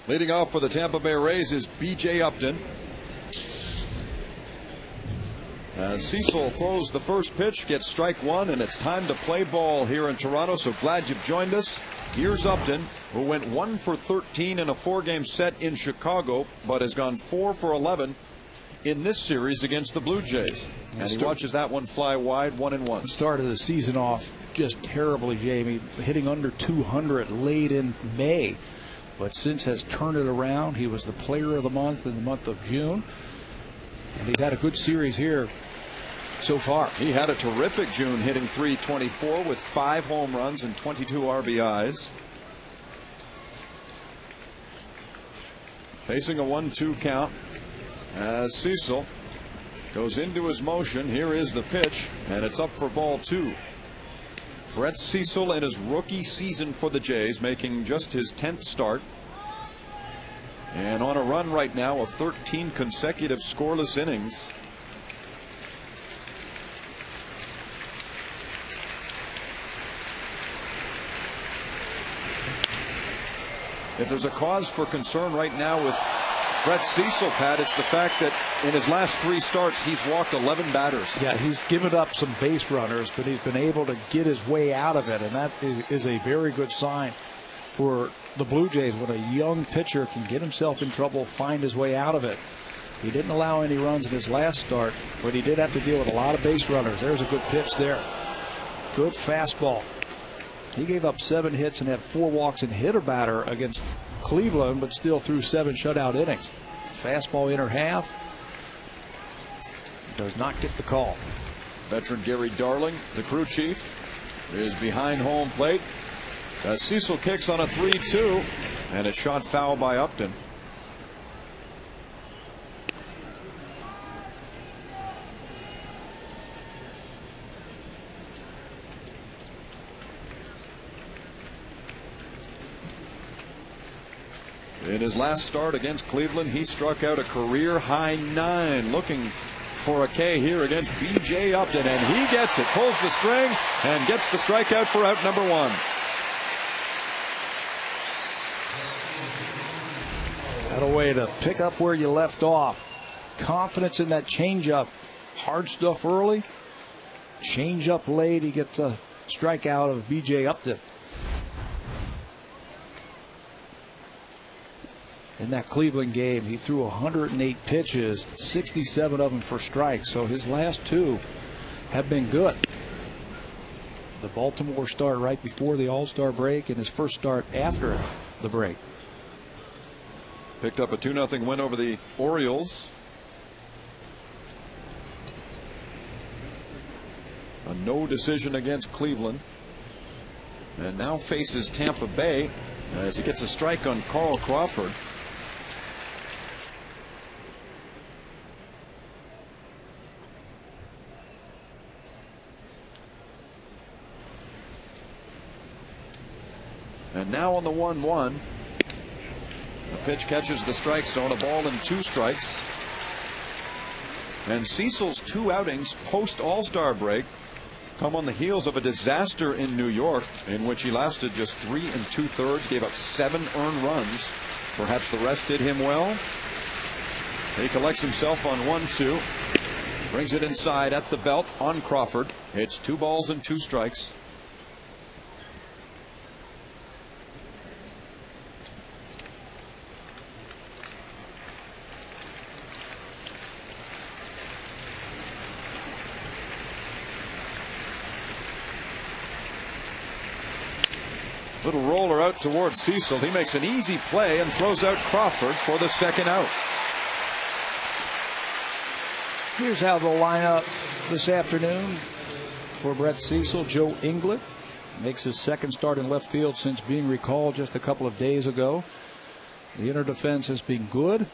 Leading off for the Tampa Bay Rays is B.J. Upton. As Cecil throws the first pitch, gets strike one, and it's time to play ball here in Toronto. So glad you've joined us. Here's Upton, who went 1 for 13 in a 4-game set in Chicago, but has gone 4 for 11 in this series against the Blue Jays. And he watches that one fly wide, 1-1. Started the season off just terribly, Jamie, hitting under 200 late in May, but since has turned it around. He was the player of the month in the month of June, and he's had a good series here so far. He had a terrific June, hitting .324 with 5 home runs and 22 RBIs. Facing a 1-2 count as Cecil goes into his motion. Here is the pitch, and it's up for ball 2. Brett Cecil in his rookie season for the Jays, making just his 10th start, and on a run right now of 13 consecutive scoreless innings. If there's a cause for concern right now with Brett Cecil, Pat, it's the fact that in his last 3 starts, he's walked 11 batters. Yeah, he's given up some base runners, but he's been able to get his way out of it, and that is a very good sign for the Blue Jays when a young pitcher can get himself in trouble, find his way out of it. He didn't allow any runs in his last start, but he did have to deal with a lot of base runners. There's a good pitch there. Good fastball. He gave up 7 hits and had 4 walks and hit a batter against Cleveland, but still threw 7 shutout innings. Fastball inner half. Does not get the call. Veteran Gary Darling, the crew chief, is behind home plate. Cecil kicks on a 3-2, and it's shot foul by Upton. In his last start against Cleveland, he struck out a career-high 9. Looking for a K here against B.J. Upton, and he gets it. Pulls the string and gets the strikeout for out number 1. Got a way to pick up where you left off. Confidence in that changeup. Hard stuff early. Changeup late. He gets a strikeout of B.J. Upton. In that Cleveland game, he threw 108 pitches, 67 of them for strikes. So his last 2 have been good. The Baltimore start right before the All-Star break and his first start after the break. Picked up a 2-0 win over the Orioles. A no decision against Cleveland. And now faces Tampa Bay as he gets a strike on Carl Crawford. And now on the 1-1. The pitch catches the strike zone, a ball and 2 strikes. And Cecil's 2 outings post All-Star break come on the heels of a disaster in New York, in which he lasted just 3 2/3, gave up 7 earned runs. Perhaps the rest did him well. He collects himself on 1-2, brings it inside at the belt on Crawford. It's 2 balls and 2 strikes. Little roller out towards Cecil. He makes an easy play and throws out Crawford for the 2nd out. Here's how they'll line up this afternoon for Brett Cecil. Joe Inglet makes his 2nd start in left field since being recalled just a couple of days ago. The inner defense has been good.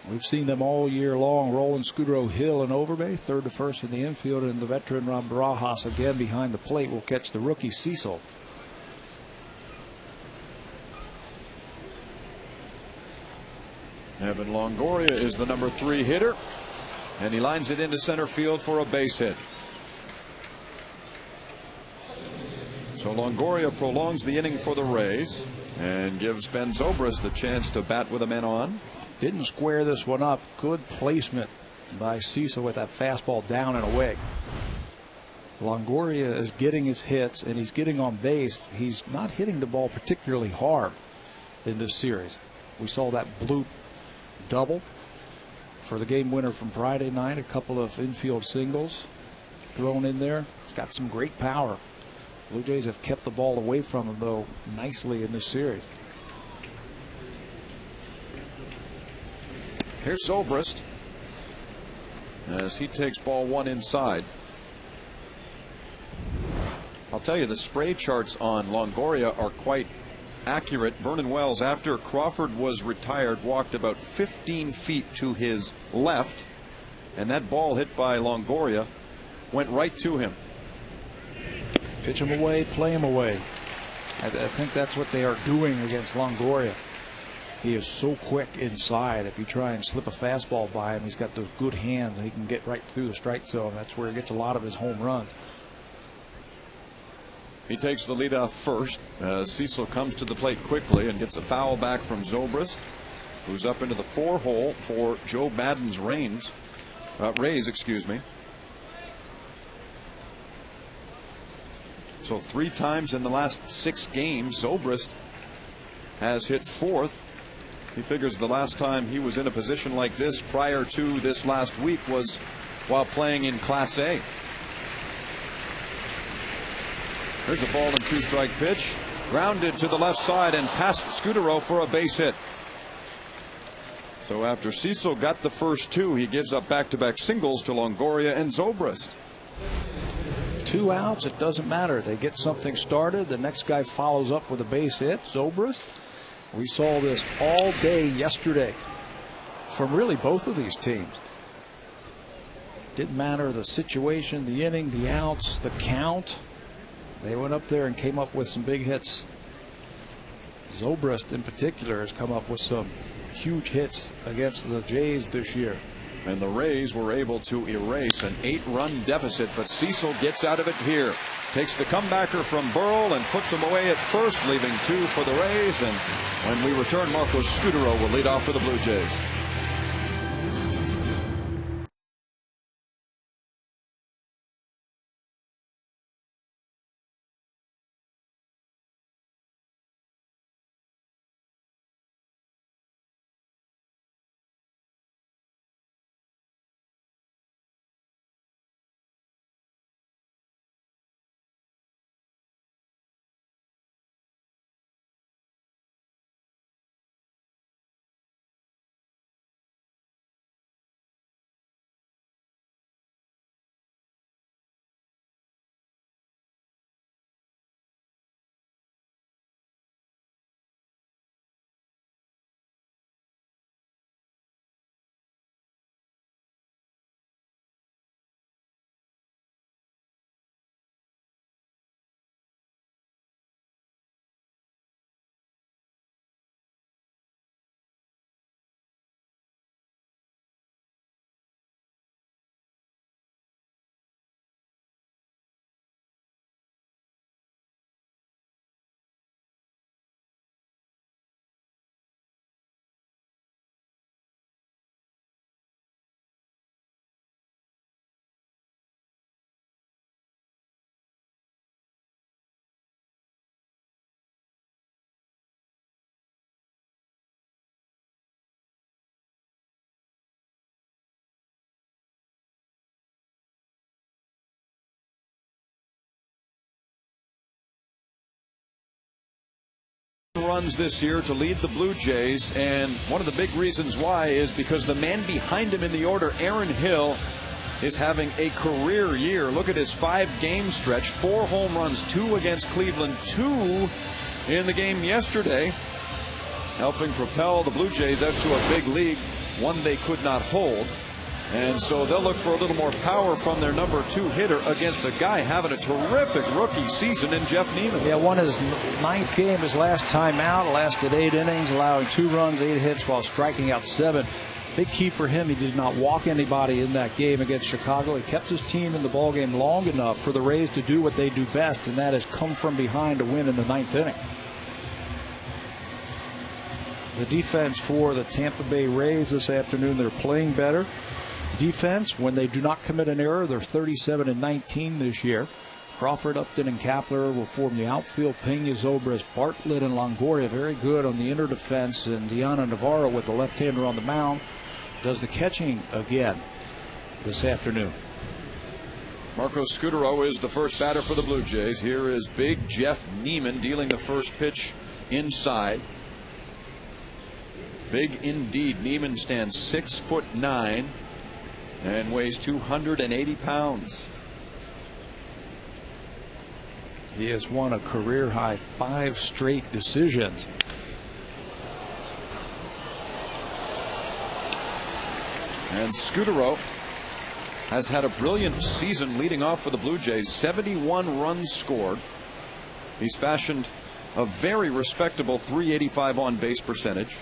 We've seen them all year long. Roland, Scudero, Hill, and Overbay, 3rd to 1st in the infield, and the veteran Rob Barajas again behind the plate will catch the rookie Cecil. Evan Longoria is the number 3 hitter, and he lines it into center field for a base hit. So Longoria prolongs the inning for the Rays and gives Ben Zobrist a chance to bat with the men on. Didn't square this one up. Good placement by Cecil with that fastball down and away. Longoria is getting his hits and he's getting on base. He's not hitting the ball particularly hard in this series. We saw that Blute double for the game winner from Friday night. A couple of infield singles thrown in there. He's got some great power. Blue Jays have kept the ball away from him, though, nicely in this series. Here's Zobrist as he takes ball one inside. I'll tell you, the spray charts on Longoria are quite accurate. Vernon Wells, after Crawford was retired, walked about 15 feet to his left, and that ball hit by Longoria went right to him. Pitch him away, play him away. I think that's what they are doing against Longoria. He is so quick inside. If you try and slip a fastball by him, he's got those good hands. He can get right through the strike zone. That's where he gets a lot of his home runs. He takes the lead off first. Cecil comes to the plate quickly and gets a foul back from Zobrist, who's up into the 4-hole for Joe Madden's Rays. Excuse me. So 3 times in the last 6 games, Zobrist has hit 4th. He figures the last time he was in a position like this prior to this last week was while playing in Class A. There's a ball and 2-strike pitch. Grounded to the left side and past Scudero for a base hit. So after Cecil got the first 2, he gives up back-to-back singles to Longoria and Zobrist. 2 outs, it doesn't matter. They get something started. The next guy follows up with a base hit. Zobrist. We saw this all day yesterday from really both of these teams. Didn't matter the situation, the inning, the outs, the count. They went up there and came up with some big hits. Zobrist in particular has come up with some huge hits against the Jays this year. And the Rays were able to erase an 8-run deficit, but Cecil gets out of it here. Takes the comebacker from Burrell and puts him away at first, leaving 2 for the Rays. And when we return, Marcos Scudero will lead off for the Blue Jays. Runs this year to lead the Blue Jays, and one of the big reasons why is because the man behind him in the order, Aaron Hill, is having a career year. Look at his 5-game stretch: 4 home runs, 2 against Cleveland, 2 in the game yesterday, helping propel the Blue Jays out to a big lead, one they could not hold. And so they'll look for a little more power from their number 2 hitter against a guy having a terrific rookie season in Jeff Neiman. Yeah, won his 9th game, his last time out, lasted 8 innings, allowing 2 runs, 8 hits while striking out 7. Big key for him, he did not walk anybody in that game against Chicago. He kept his team in the ballgame long enough for the Rays to do what they do best, and that is come from behind to win in the 9th inning. The defense for the Tampa Bay Rays this afternoon, they're playing better. Defense, when they do not commit an error, they're 37-19 this year. Crawford, Upton, and Kapler will form the outfield. Pena, Zobrist, Bartlett, and Longoria very good on the inner defense. And Diana Navarro, with the left-hander on the mound, does the catching again this afternoon. Marco Scutaro is the first batter for the Blue Jays. Here is big Jeff Neiman dealing the first pitch inside. Big indeed. Neiman stands 6'9" and weighs 280 pounds. He has won a career-high 5 straight decisions. And Scutaro has had a brilliant season leading off for the Blue Jays. 71 runs scored. He's fashioned a very respectable .385 on-base percentage.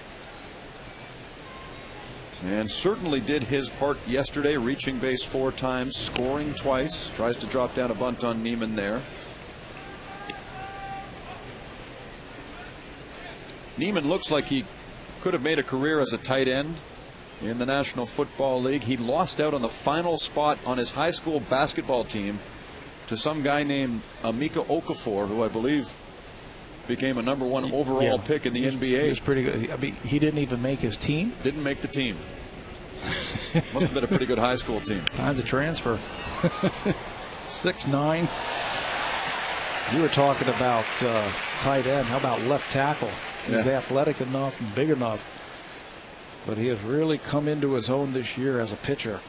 And certainly did his part yesterday, reaching base 4 times, scoring twice. Tries to drop down a bunt on Neiman there. Neiman looks like he could have made a career as a tight end in the National Football League. He lost out on the final spot on his high school basketball team to some guy named Emeka Okafor, who I believe became a #1 overall pick in the NBA. He was pretty good. I mean, he didn't even make his team. Didn't make the team. Must have been a pretty good high school team. Time to transfer. 6'9". You were talking about tight end. How about left tackle? He's athletic enough and big enough, but he has really come into his own this year as a pitcher.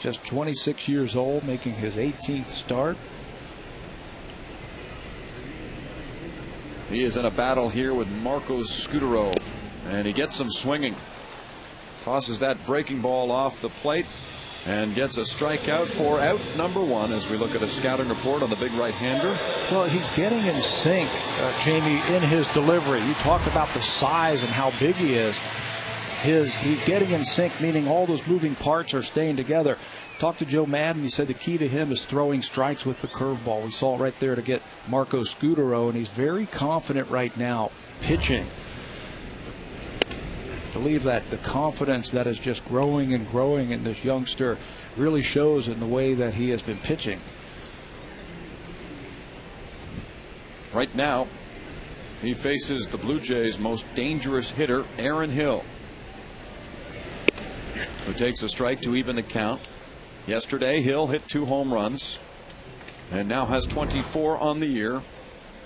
Just 26 years old, making his 18th start. He is in a battle here with Marco Scutaro, and he gets him swinging. Tosses that breaking ball off the plate and gets a strikeout for out #1 as we look at a scouting report on the big right-hander. Well, he's getting in sync, Jamie, in his delivery. You talked about the size and how big he is. He's getting in sync, meaning all those moving parts are staying together. Talked to Joe Madden. He said the key to him is throwing strikes with the curveball. We saw it right there to get Marco Scutaro, and he's very confident right now pitching. I believe that the confidence that is just growing and growing in this youngster really shows in the way that he has been pitching. Right now, he faces the Blue Jays' most dangerous hitter, Aaron Hill, who takes a strike to even the count. Yesterday, Hill hit 2 home runs and now has 24 on the year,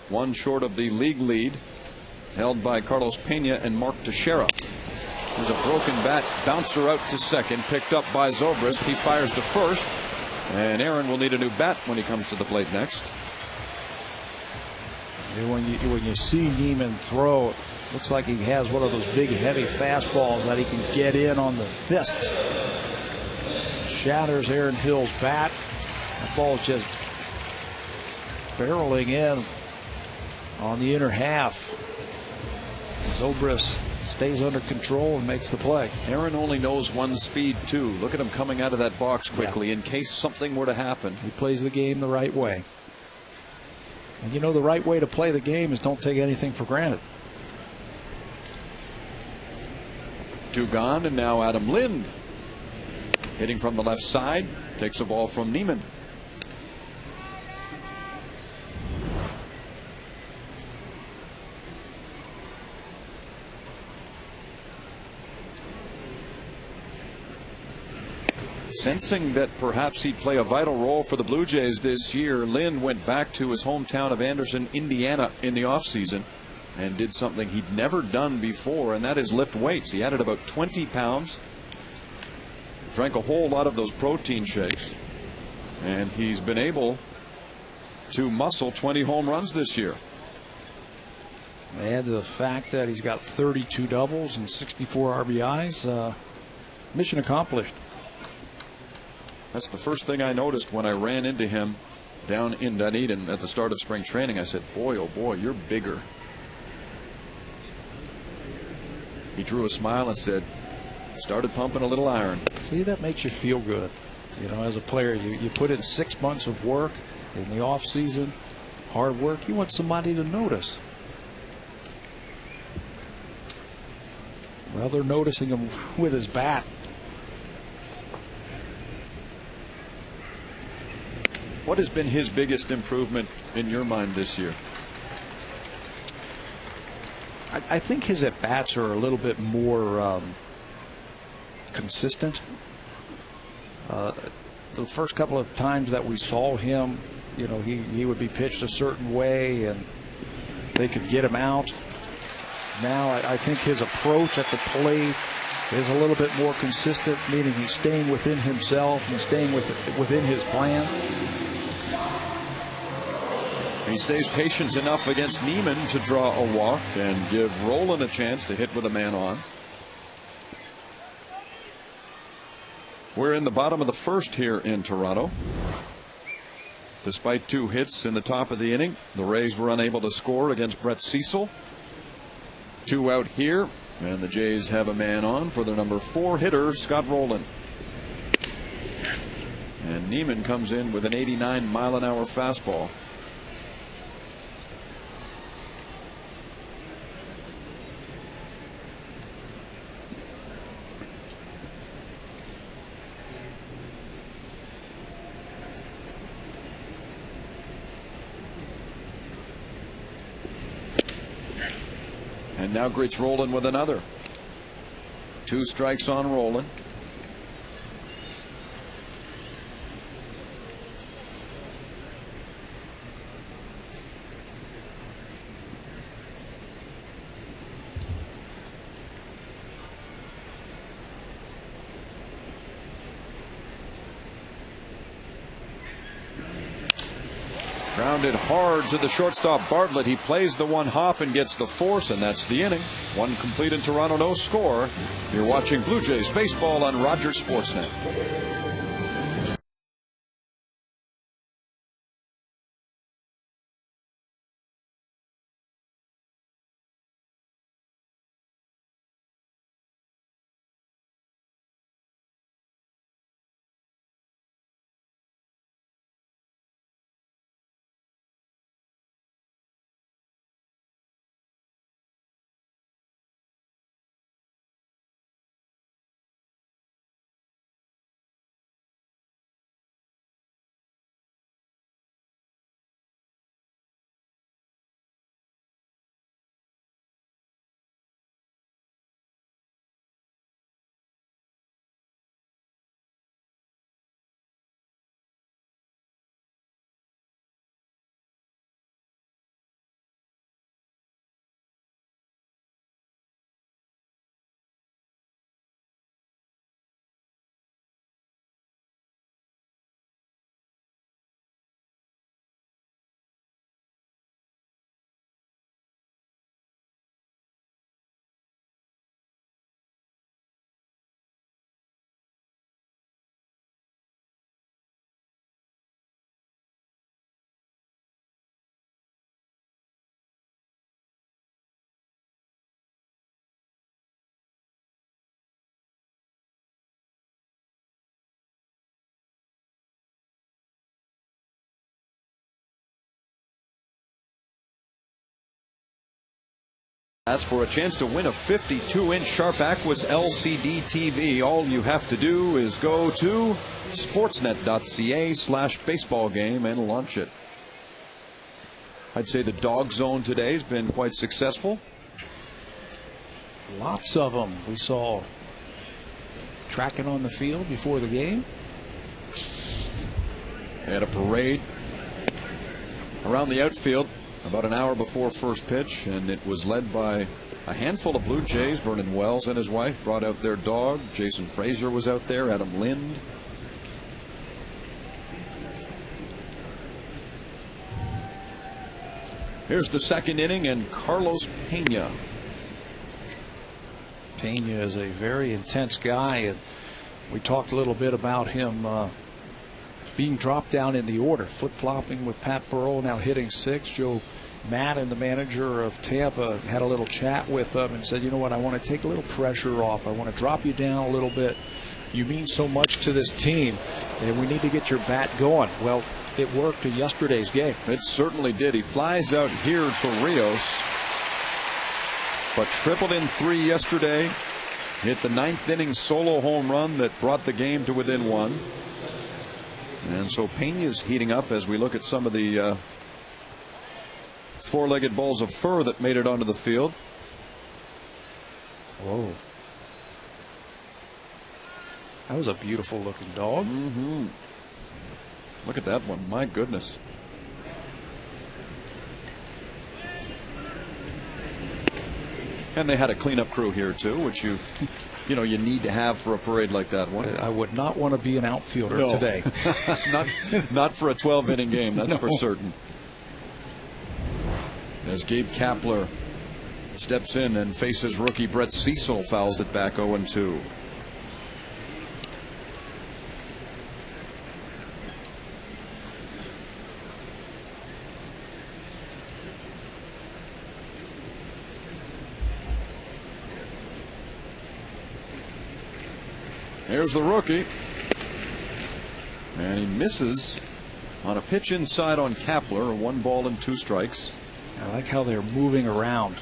1 short of the league lead held by Carlos Pena and Mark Teixeira. There's a broken bat, bouncer out to second, picked up by Zobrist. He fires to first, and Aaron will need a new bat when he comes to the plate next. When you see Neiman throw, looks like he has one of those big, heavy fastballs that he can get in on the fists. Shatters Aaron Hill's bat. That ball is just barreling in on the inner half. Zobrist stays under control and makes the play. Aaron only knows one speed, too. Look at him coming out of that box quickly in case something were to happen. He plays the game the right way. And you know, the right way to play the game is don't take anything for granted. 2 gone, and now Adam Lind hitting from the left side, takes a ball from Neiman. Sensing that perhaps he'd play a vital role for the Blue Jays this year, Lind went back to his hometown of Anderson, Indiana in the offseason and did something he'd never done before, and that is lift weights. He added about 20 pounds, drank a whole lot of those protein shakes, and he's been able to muscle 20 home runs this year. Add to the fact that he's got 32 doubles and 64 RBIs. Mission accomplished. That's the first thing I noticed when I ran into him down in Dunedin at the start of spring training. I said, boy, oh boy, you're bigger. He drew a smile and said, started pumping a little iron. See, that makes you feel good. You know, as a player, you put in 6 months of work in the off season, hard work. You want somebody to notice. Well, they're noticing him with his bat. What has been his biggest improvement in your mind this year? I think his at-bats are a little bit more consistent. The first couple of times that we saw him, you know, he would be pitched a certain way and they could get him out. Now I think his approach at the plate is a little bit more consistent, meaning he's staying within himself and staying within his plan. He stays patient enough against Neiman to draw a walk and give Rolen a chance to hit with a man on. We're in the bottom of the first here in Toronto. Despite 2 hits in the top of the inning, the Rays were unable to score against Brett Cecil. 2 out here, and the Jays have a man on for their number 4 hitter, Scott Rolen. And Neiman comes in with an 89-mile-an-hour fastball. And now greets Rolen with another. 2 strikes on Rolen. Grounded hard to the shortstop Bartlett. He plays the one hop and gets the force, and that's the inning. 1 complete in Toronto, no score. You're watching Blue Jays baseball on Rogers Sportsnet. That's for a chance to win a 52-inch Sharp Aquas LCD TV. All you have to do is go to sportsnet.ca/baseball game and launch it. I'd say the dog zone today has been quite successful. Lots of them we saw tracking on the field before the game. They had a parade around the outfield about an hour before first pitch, and it was led by a handful of Blue Jays. Vernon Wells and his wife brought out their dog. Jason Frazier was out there, Adam Lind. Here's the second inning, and Carlos Pena. Pena is a very intense guy, and we talked a little bit about him being dropped down in the order, flip-flopping with Pat Burrell, now hitting 6th. Joe Matt and the manager of Tampa had a little chat with him and said, you know what, I want to take a little pressure off. I want to drop you down a little bit. You mean so much to this team, and we need to get your bat going. Well, it worked in yesterday's game. It certainly did. He flies out here to Rios, but tripled in 3 yesterday. Hit the 9th inning solo home run that brought the game to within 1. And so Pena's heating up as we look at some of the four-legged balls of fur that made it onto the field. Whoa. That was a beautiful looking dog. Mm-hmm. Look at that one. My goodness. And they had a cleanup crew here too, which you need to have for a parade like that one. I would not want to be an outfielder today. not for a 12-inning game, that's for certain. As Gabe Kapler steps in and faces rookie Brett Cecil, fouls it back 0-2. Here's the rookie, and he misses on a pitch inside on Kapler. 1 ball and 2 strikes. I like how they're moving around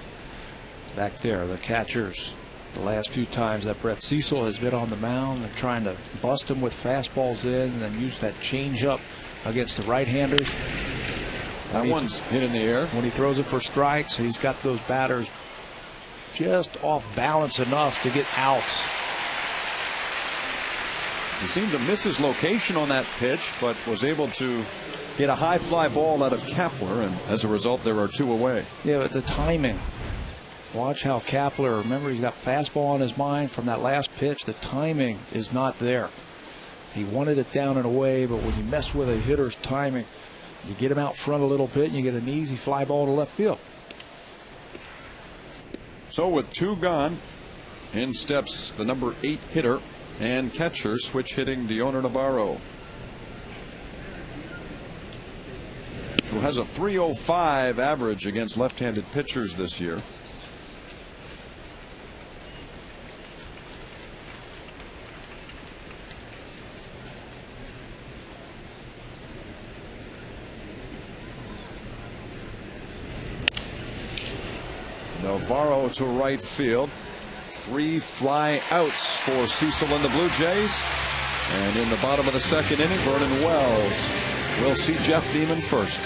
back there, the catchers. The last few times that Brett Cecil has been on the mound, they're trying to bust him with fastballs in and then use that changeup against the right-handers. That one's hit in the air. When he throws it for strikes, he's got those batters just off balance enough to get outs. He seemed to miss his location on that pitch, but was able to hit a high fly ball out of Kapler, and as a result, there are 2 away. Yeah, but the timing. Watch how Kapler, remember, he's got fastball on his mind from that last pitch. The timing is not there. He wanted it down and away, but when you mess with a hitter's timing, you get him out front a little bit, and you get an easy fly ball to left field. So with 2 gone, in steps the number 8 hitter and catcher, switch hitting Dioner Navarro, who has a .305 average against left-handed pitchers this year. Navarro to right field. 3 fly outs for Cecil and the Blue Jays. And in the bottom of the 2nd inning, Vernon Wells will see Jeff Beeman first.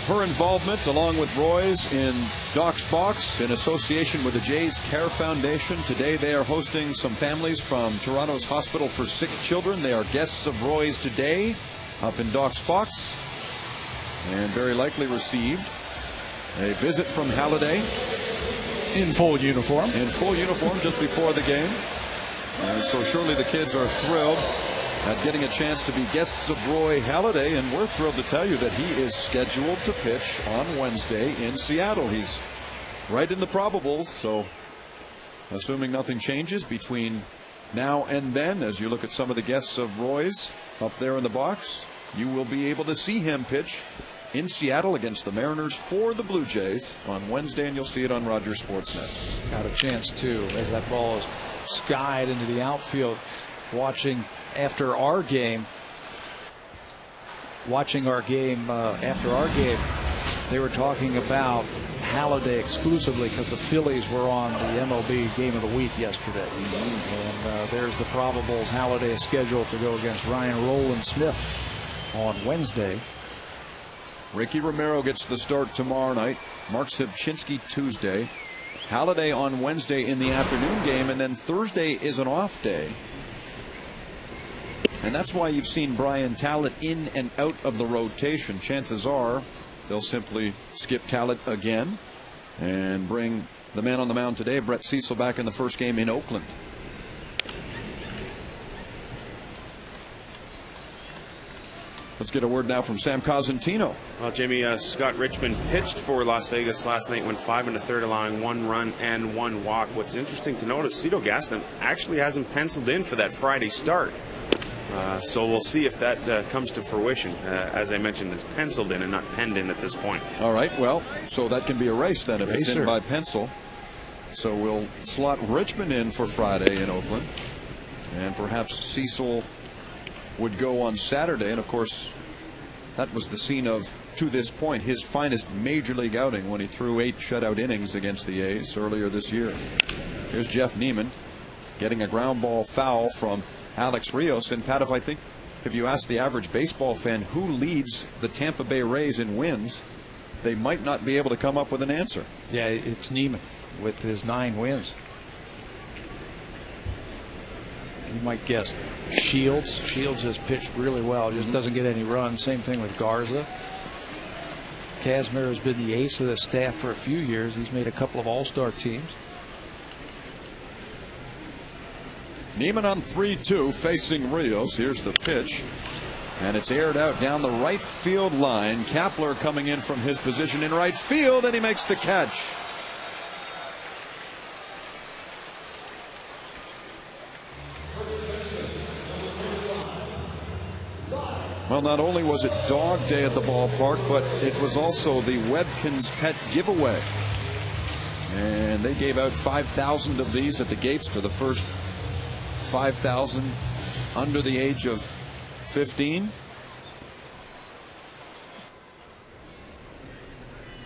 Her involvement, along with Roy's, in Doc's Box in association with the Jays Care Foundation. Today they are hosting some families from Toronto's Hospital for Sick Children. They are guests of Roy's today up in Doc's Box, and very likely received a visit from Halliday. In full uniform. In full uniform just before the game. And so surely the kids are thrilled at getting a chance to be guests of Roy Halladay, and we're thrilled to tell you that he is scheduled to pitch on Wednesday in Seattle. He's right in the probables, so assuming nothing changes between now and then, as you look at some of the guests of Roy's up there in the box, you will be able to see him pitch in Seattle against the Mariners for the Blue Jays on Wednesday, and you'll see it on Rogers Sportsnet. Got a chance too, as that ball is skied into the outfield. Watching after our game, after our game, they were talking about Halladay exclusively because the Phillies were on the MLB Game of the Week yesterday. And there's the probables. Halladay is scheduled to go against Ryan Rowland-Smith on Wednesday. Ricky Romero gets the start tomorrow night. Mark Sibchinski Tuesday. Halladay on Wednesday in the afternoon game, and then Thursday is an off day. And that's why you've seen Brian Talent in and out of the rotation. Chances are they'll simply skip Talent again and bring the man on the mound today, Brett Cecil, back in the first game in Oakland. Let's get a word now from Sam Cosentino. Well, Jimmy, Scott Richmond pitched for Las Vegas last night, went 5 1/3, allowing 1 run and 1 walk. What's interesting to note is Cito Gaston actually hasn't penciled in for that Friday start. So we'll see if that comes to fruition. As I mentioned, it's penciled in and not penned in at this point. All right, well, so that can be erased then if it's in by pencil. So we'll slot Richmond in for Friday in Oakland, and perhaps Cecil would go on Saturday. And of course, that was the scene of, to this point, his finest major league outing when he threw 8 shutout innings against the A's earlier this year. Here's Jeff Neiman getting a ground ball foul from Alex Rios. And Pat, if you ask the average baseball fan who leads the Tampa Bay Rays in wins, they might not be able to come up with an answer. Yeah, it's Neiman with his 9 wins. You might guess Shields. Shields has pitched really well, just doesn't get any runs. Same thing with Garza. Kazmir has been the ace of the staff for a few years. He's made a couple of all-star teams. Neiman on 3-2 facing Rios. Here's the pitch, and it's aired out down the right field line. Kapler coming in from his position in right field, and he makes the catch. Well, not only was it Dog Day at the ballpark, but it was also the Webkins Pet Giveaway. And they gave out 5,000 of these at the gates to the first 5,000 under the age of 15.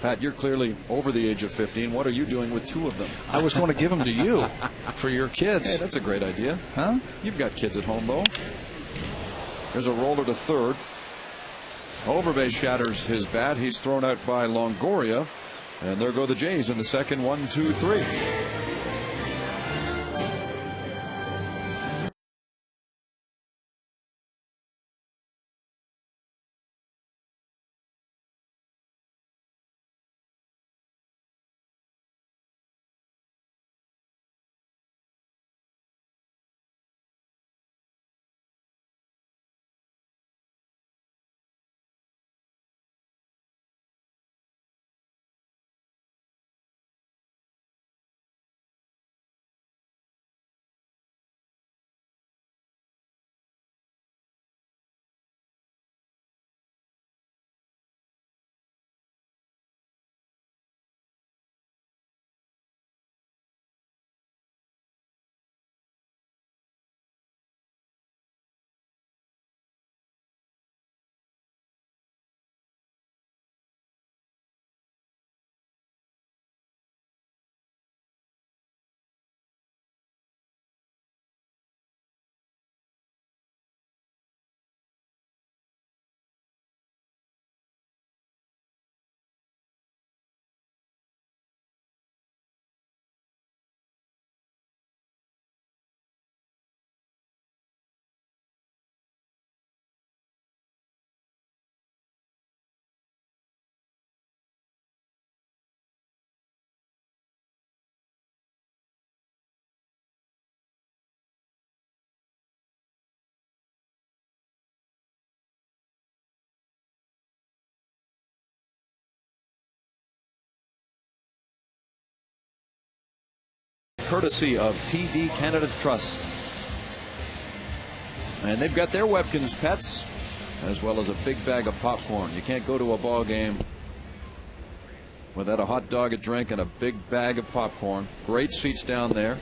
Pat, you're clearly over the age of 15. What are you doing with 2 of them? I was going to give them to you for your kids. Hey, that's a great idea. Huh? You've got kids at home, though. There's a roller to third. Overbase shatters his bat. He's thrown out by Longoria. And there go the Jays in the second. 1, 2, 3. courtesy of TD Canada Trust. And they've got their Webkins pets, as well as a big bag of popcorn. You can't go to a ball game without a hot dog, a drink, and a big bag of popcorn. Great seats down there.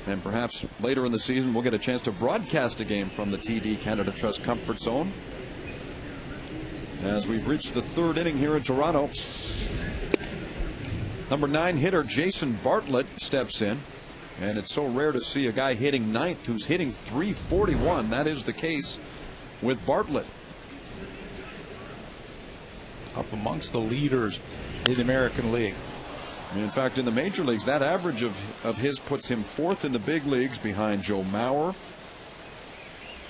And perhaps later in the season we'll get a chance to broadcast a game from the TD Canada Trust Comfort Zone. As we've reached the third inning here in Toronto. Number 9 hitter Jason Bartlett steps in. And it's so rare to see a guy hitting ninth who's hitting .341. That is the case with Bartlett. Up amongst the leaders in the American League. In fact, in the major leagues, that average of his puts him 4th in the big leagues behind Joe Mauer,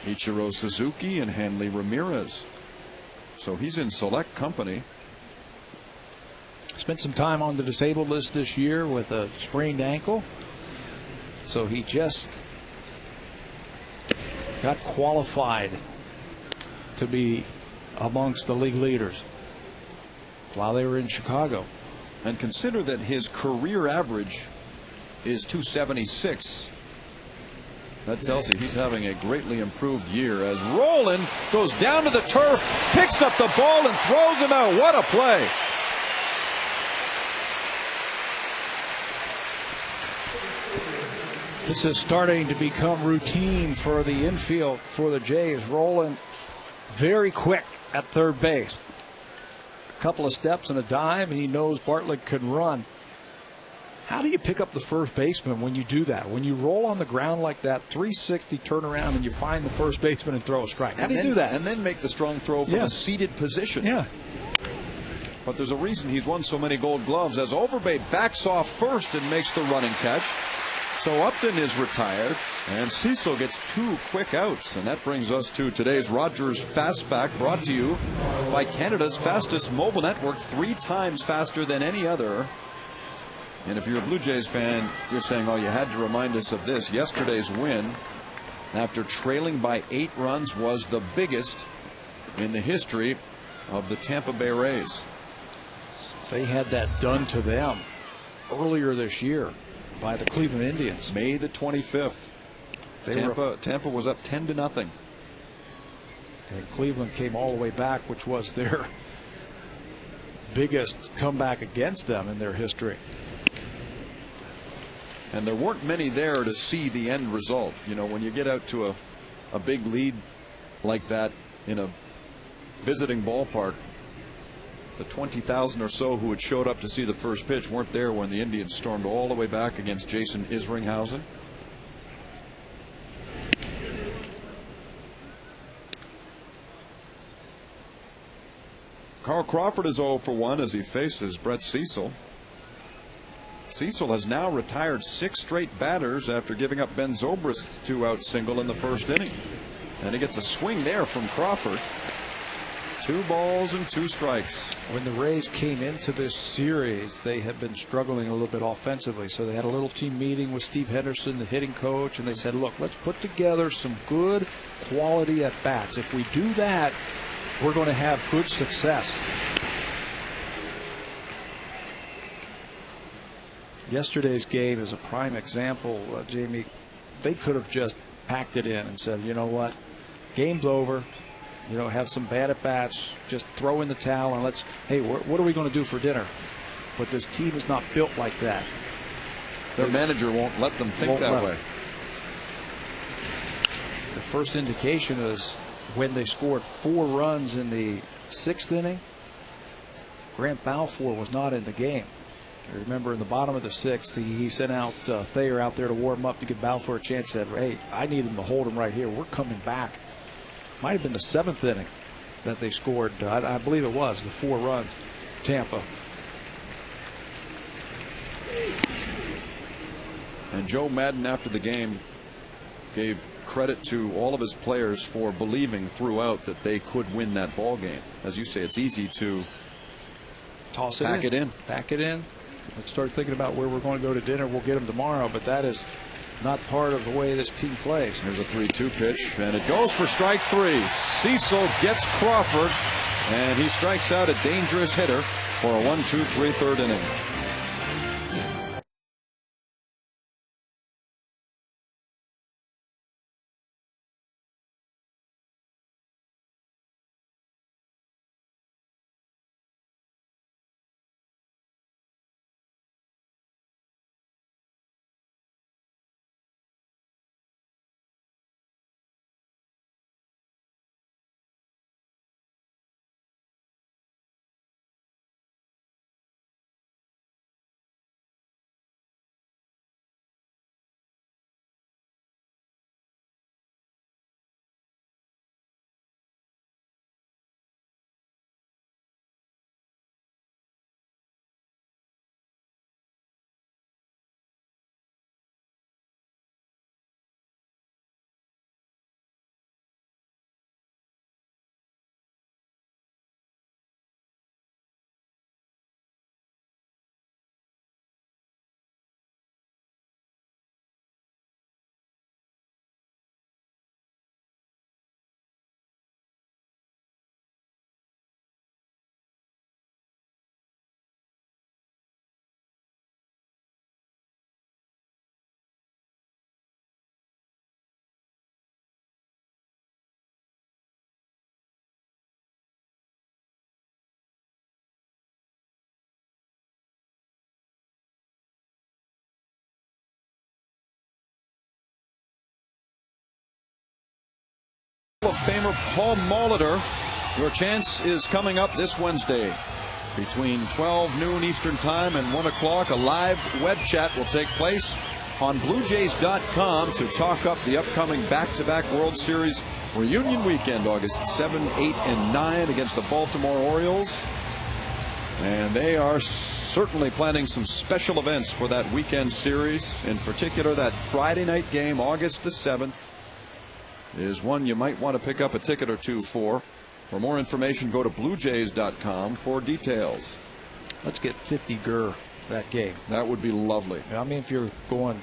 Ichiro Suzuki, and Hanley Ramirez. So he's in select company. Spent some time on the disabled list this year with a sprained ankle. So he just got qualified to be amongst the league leaders while they were in Chicago. And consider that his career average is .276. That tells you he's having a greatly improved year as Rolen goes down to the turf, picks up the ball, and throws him out. What a play. This is starting to become routine for the infield for the Jays. Rolen very quick at third base. A couple of steps and a dive, and he knows Bartlett can run. How do you pick up the first baseman when you do that? When you roll on the ground like that, 360 turnaround, and you find the first baseman and throw a strike. How do you do that? And then make the strong throw from a seated position. Yeah. But there's a reason he's won so many Gold Gloves, as Overbay backs off first and makes the running catch. So Upton is retired, and Cecil gets 2 quick outs. And that brings us to today's Rogers Fast Fact, brought to you by Canada's fastest mobile network, 3 times faster than any other. And if you're a Blue Jays fan, you're saying, oh, you had to remind us of this. Yesterday's win, after trailing by 8 runs, was the biggest in the history of the Tampa Bay Rays. They had that done to them earlier this year by the Cleveland Indians. May the 25th. Tampa was up 10-0. And Cleveland came all the way back, which was their biggest comeback against them in their history. And there weren't many there to see the end result. You know, when you get out to a big lead like that in a visiting ballpark, the 20,000 or so who had showed up to see the first pitch weren't there when the Indians stormed all the way back against Jason Isringhausen. Carl Crawford is 0 for 1 as he faces Brett Cecil. Cecil has now retired 6 straight batters after giving up Ben Zobrist's 2-out single in the first inning. And he gets a swing there from Crawford. 2 balls and 2 strikes. When the Rays came into this series, they had been struggling a little bit offensively. So they had a little team meeting with Steve Henderson, the hitting coach, and they said, look, let's put together some good quality at bats. If we do that, we're going to have good success. Yesterday's game is a prime example, Jamie. They could have just packed it in and said, you know what, game's over. You know, have some bad at bats, just throw in the towel and let's, hey, what are we going to do for dinner? But this team is not built like that. Their manager won't let them think that way. The first indication is when they scored 4 runs in the 6th inning. Grant Balfour was not in the game. I remember in the bottom of the 6th, he sent out Thayer out there to warm up to give Balfour a chance. Said, hey, I need him to hold him right here. We're coming back. Might have been the 7th inning that they scored. I believe it was the 4 runs. Tampa. And Joe Madden, after the game, gave credit to all of his players for believing throughout that they could win that ball game. As you say, it's easy to toss it pack it in. Pack it in. Let's start thinking about where we're going to go to dinner. We'll get them tomorrow, but that is not part of the way this team plays. Here's a 3-2 pitch, and it goes for strike 3. Cecil gets Crawford, and he strikes out a dangerous hitter for a 1-2-3 third inning. of Famer Paul Molitor. Your chance is coming up this Wednesday. Between 12 noon Eastern Time and 1 o'clock, a live web chat will take place on BlueJays.com to talk up the upcoming back-to-back World Series reunion weekend, August 7, 8, and 9 against the Baltimore Orioles. And they are certainly planning some special events for that weekend series. In particular, that Friday night game, August the 7th, is one you might want to pick up a ticket or two for. For more information, go to BlueJays.com for details. Let's get 50 gur that game. That would be lovely. I mean, if you're going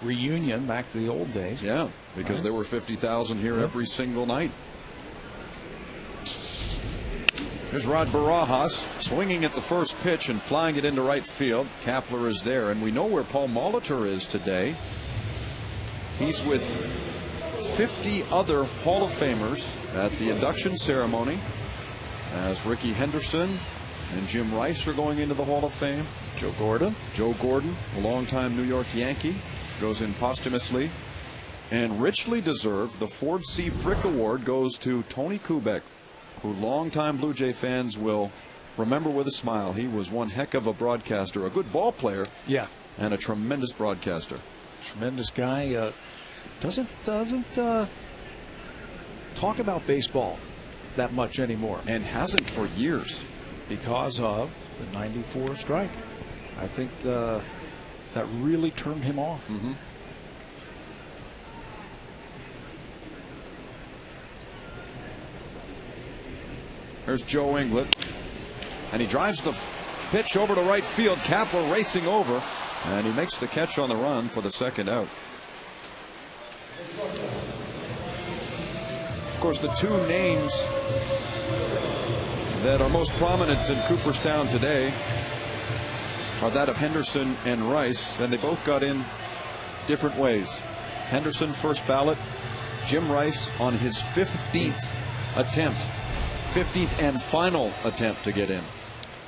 reunion back to the old days. Yeah, because there were 50,000 here every single night. Here's Rod Barajas swinging at the first pitch and flying it into right field. Kapler is there, and we know where Paul Molitor is today. He's with 50 other Hall of Famers at the induction ceremony, as Ricky Henderson and Jim Rice are going into the Hall of Fame. Joe Gordon, a longtime New York Yankee, goes in posthumously. And richly deserved, the Ford C. Frick Award goes to Tony Kubek, who longtime Blue Jay fans will remember with a smile. He was one heck of a broadcaster, a good ball player, yeah, and a tremendous broadcaster. Tremendous guy. Doesn't talk about baseball that much anymore, and hasn't for years because of the '94 strike. I think that really turned him off. There's Joe Inglet, and he drives the pitch over to right field. Kapler racing over, and he makes the catch on the run for the second out. Of course, the two names that are most prominent in Cooperstown today are that of Henderson and Rice, and they both got in different ways. Henderson first ballot, Jim Rice on his 15th attempt, 15th and final attempt to get in.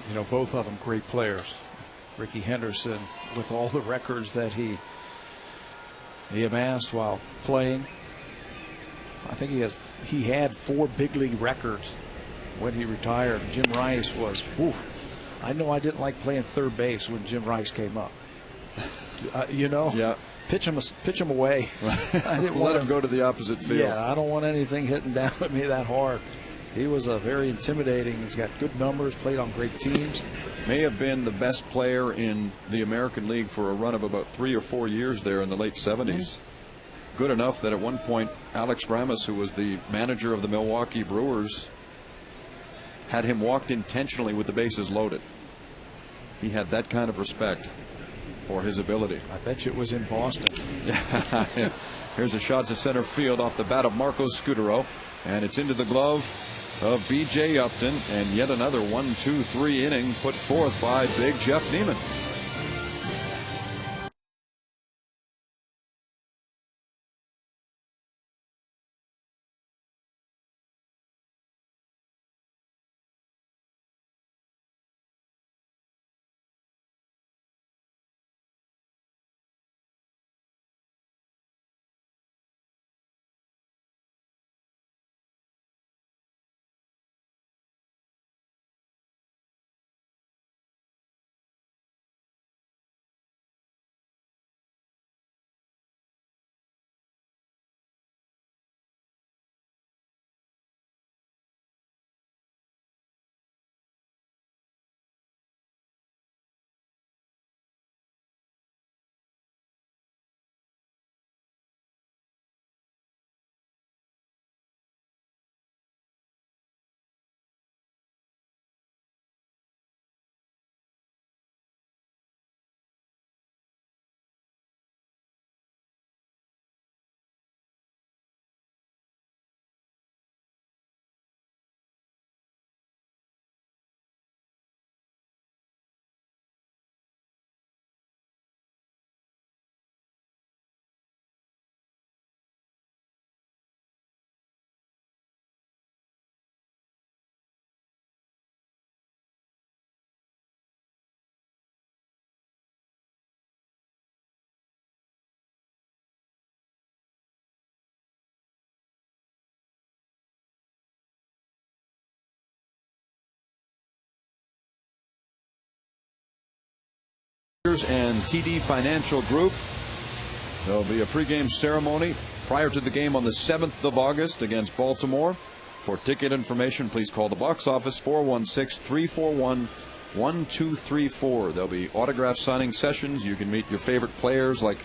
You know, both of them great players. Ricky Henderson, with all the records that he amassed while playing, I think he had 4 big league records when he retired. Jim Rice was, I know I didn't like playing third base when Jim Rice came up. You know, yeah, pitch him away. I didn't let him go to the opposite field. Yeah, I don't want anything hitting down at me that hard. He was a very intimidating. He's got good numbers, played on great teams. May have been the best player in the American League for a run of about 3 or 4 years there in the late 70s. Good enough that at one point Alex Ramis, who was the manager of the Milwaukee Brewers, had him walked intentionally with the bases loaded. He had that kind of respect for his ability. I bet you it was in Boston. Here's a shot to center field off the bat of Marco Scutero, and it's into the glove of B.J. Upton, and yet another 1-2-3 inning put forth by Big Jeff Neiman. And TD Financial Group. There'll be a pregame ceremony prior to the game on the 7th of August against Baltimore. For ticket information, please call the box office 416-341-1234. There'll be autograph signing sessions. You can meet your favorite players like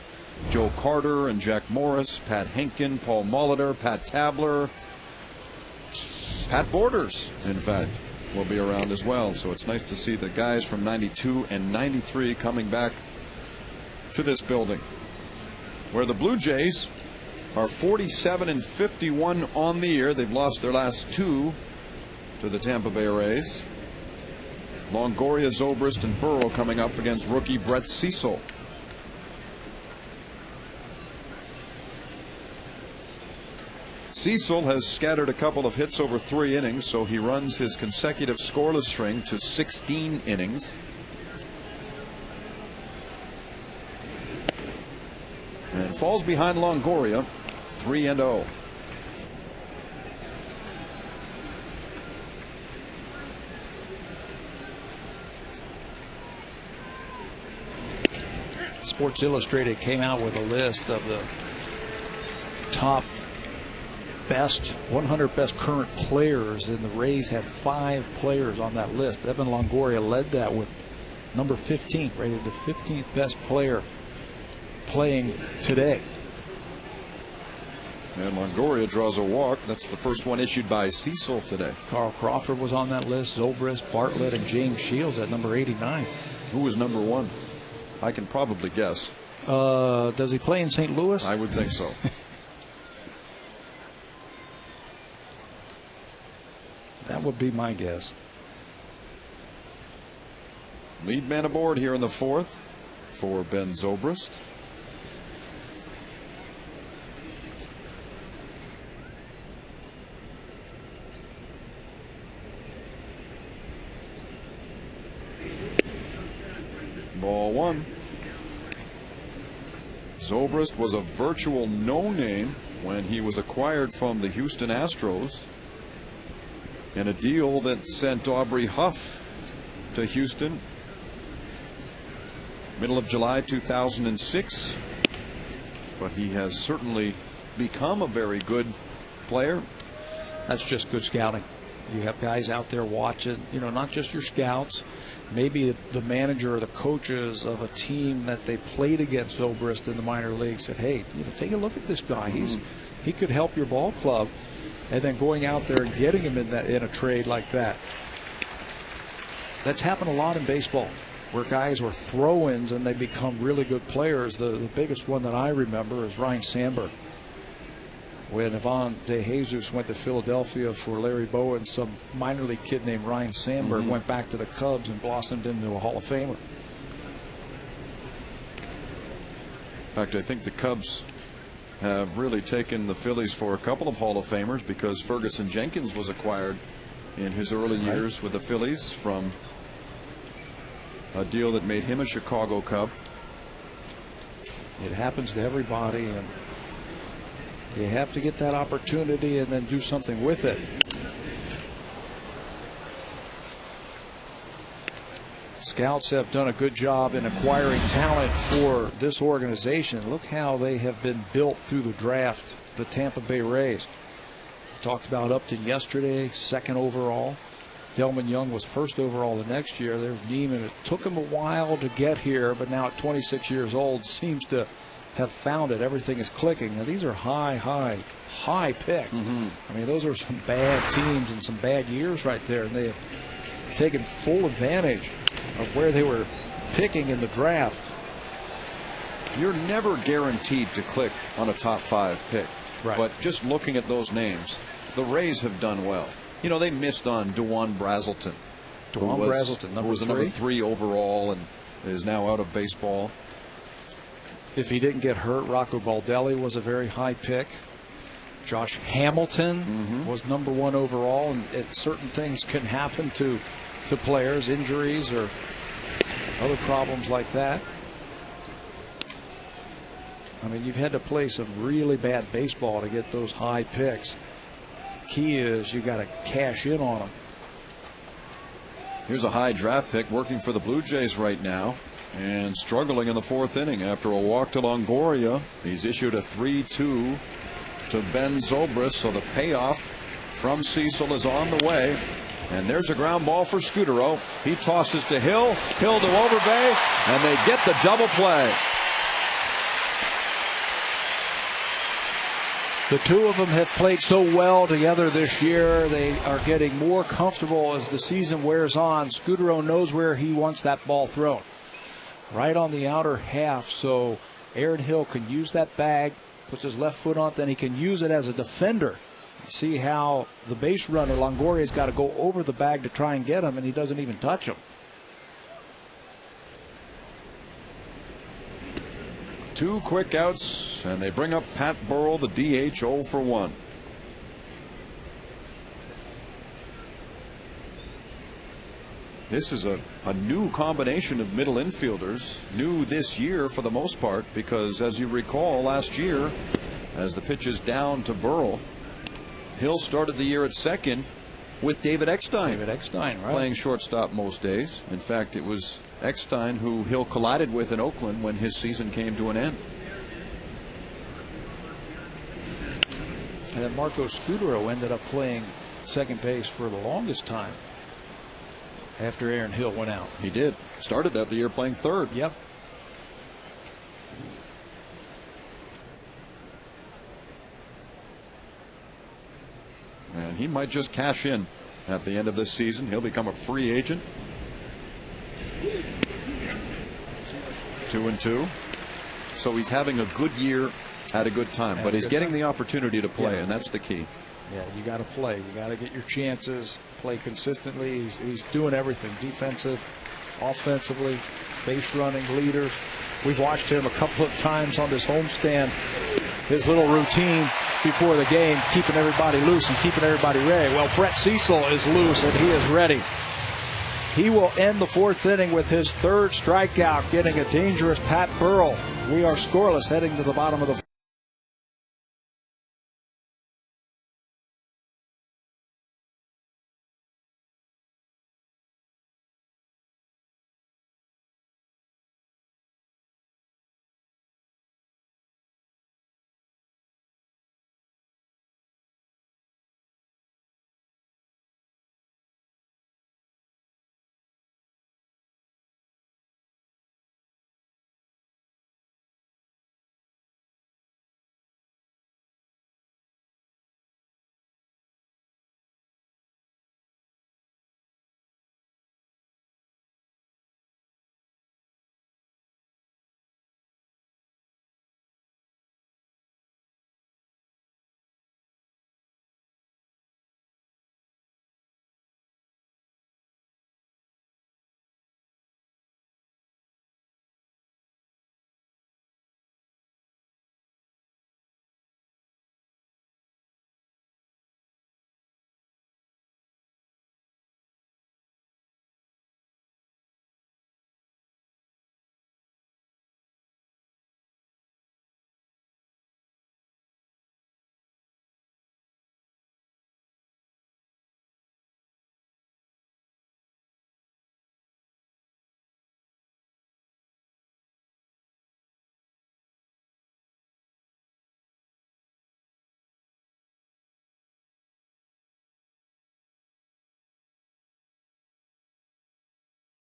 Joe Carter and Jack Morris, Pat Henkin, Paul Molitor, Pat Tabler, Pat Borders, in fact, will be around as well. So it's nice to see the guys from 92 and 93 coming back to this building, where the Blue Jays are 47-51 on the year. They've lost their last 2 to the Tampa Bay Rays. Longoria, Zobrist, and Burrow coming up against rookie Brett Cecil. Cecil has scattered a couple of hits over 3 innings, so he runs his consecutive scoreless string to 16 innings. And falls behind Longoria, 3-0. Sports Illustrated came out with a list of the top 100 best current players, and the Rays had 5 players on that list. Evan Longoria led that with number 15, rated the 15th best player playing today. And Longoria draws a walk. That's the first one issued by Cecil today. Carl Crawford was on that list. Zobrist, Bartlett, and James Shields at number 89. Who was number 1? I can probably guess. Does he play in St. Louis? I would think so. That would be my guess. Lead man aboard here in the 4th for Ben Zobrist. Ball 1. Zobrist was a virtual no-name when he was acquired from the Houston Astros, in a deal that sent Aubrey Huff to Houston middle of July 2006. But he has certainly become a very good player. That's just good scouting. You have guys out there watching, not just your scouts, maybe the manager or the coaches of a team that they played against Zobrist in the minor leagues said, hey, take a look at this guy. He could help your ball club. And then going out there and getting him in a trade like that. That's happened a lot in baseball, where guys were throw-ins and they become really good players. The biggest one that I remember is Ryan Sandberg. When Ivan De Jesus went to Philadelphia for Larry Bowen, some minor league kid named Ryan Sandberg went back to the Cubs and blossomed into a Hall of Famer. In fact, I think the Cubs have really taken the Phillies for a couple of Hall of Famers, because Ferguson Jenkins was acquired in his early years with the Phillies from a deal that made him a Chicago Cub. It happens to everybody, and you have to get that opportunity and then do something with it. Scouts have done a good job in acquiring talent for this organization. Look how they have been built through the draft, the Tampa Bay Rays. Talked about Upton yesterday, 2nd overall. Delman Young was 1st overall the next year. There's Neiman. It took him a while to get here, but now at 26 years old, seems to have found it. Everything is clicking. Now, these are high picks. I mean, those are some bad teams and some bad years right there, and they have taken full advantage of where they were picking in the draft. You're never guaranteed to click on a top 5 pick. Right. But just looking at those names, the Rays have done well. They missed on Dewan Brazelton. Who was a number 3 overall and is now out of baseball. If he didn't get hurt, Rocco Baldelli was a very high pick. Josh Hamilton was number 1 overall, and certain things can happen to players, injuries or other problems like that. I mean, you've had to play some really bad baseball to get those high picks. Key is you got to cash in on them. Here's a high draft pick working for the Blue Jays right now. And struggling in the fourth inning after a walk to Longoria. He's issued a 3-2 to Ben Zobrist, so the payoff from Cecil is on the way. And there's a ground ball for Scudero. He tosses to Hill. Hill to Overbay, and they get the double play. The two of them have played so well together this year. They are getting more comfortable as the season wears on. Scudero knows where he wants that ball thrown. Right on the outer half, so Aaron Hill can use that bag, puts his left foot on it, then he can use it as a defender. See how the base runner, Longoria's got to go over the bag to try and get him, and he doesn't even touch him. Two quick outs, and they bring up Pat Burrell, the DH, 0 for 1. This is a new combination of middle infielders, new this year for the most part, because as you recall last year, as the pitch is down to Burrell, Hill started the year at second with David Eckstein. David Eckstein, right. Playing shortstop most days. In fact, it was Eckstein who Hill collided with in Oakland when his season came to an end. And then Marco Scudero ended up playing second base for the longest time after Aaron Hill went out. He did. Started out the year playing third. Yep. And he might just cash in at the end of this season. He'll become a free agent. 2-2. So he's having a good year at a good time, but he's getting the opportunity to play, and that's the key. Yeah, you got to play. You got to get your chances, play consistently. He's doing everything, defensive, offensively, base running, leaders. We've watched him a couple of times on this homestand, his little routine before the game, keeping everybody loose and keeping everybody ready. Well, Brett Cecil is loose, and he is ready. He will end the fourth inning with his third strikeout, getting a dangerous Pat Burrell. We are scoreless heading to the bottom of the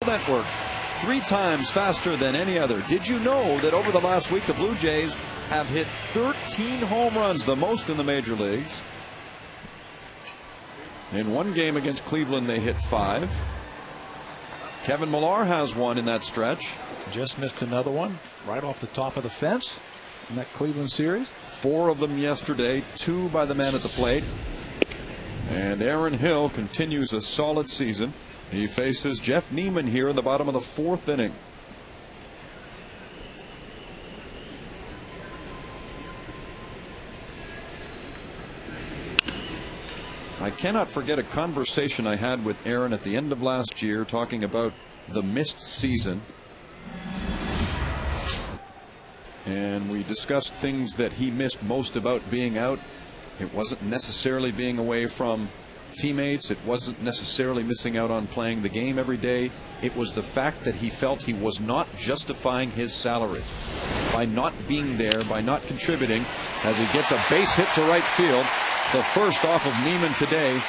network. 3 times faster than any other. Did you know that over the last week the Blue Jays have hit 13 home runs, the most in the major leagues? In one game against Cleveland they hit 5. Kevin Millar has one in that stretch. Just missed another one right off the top of the fence in that Cleveland series. 4 of them yesterday, 2 by the man at the plate. And Aaron Hill continues a solid season. He faces Jeff Neiman here in the bottom of the 4th inning. I cannot forget a conversation I had with Aaron at the end of last year talking about the missed season. And we discussed things that he missed most about being out. It wasn't necessarily being away from teammates. It wasn't necessarily missing out on playing the game every day. It was the fact that he felt he was not justifying his salary by not being there, by not contributing, as he gets a base hit to right field. The first off of Neiman today.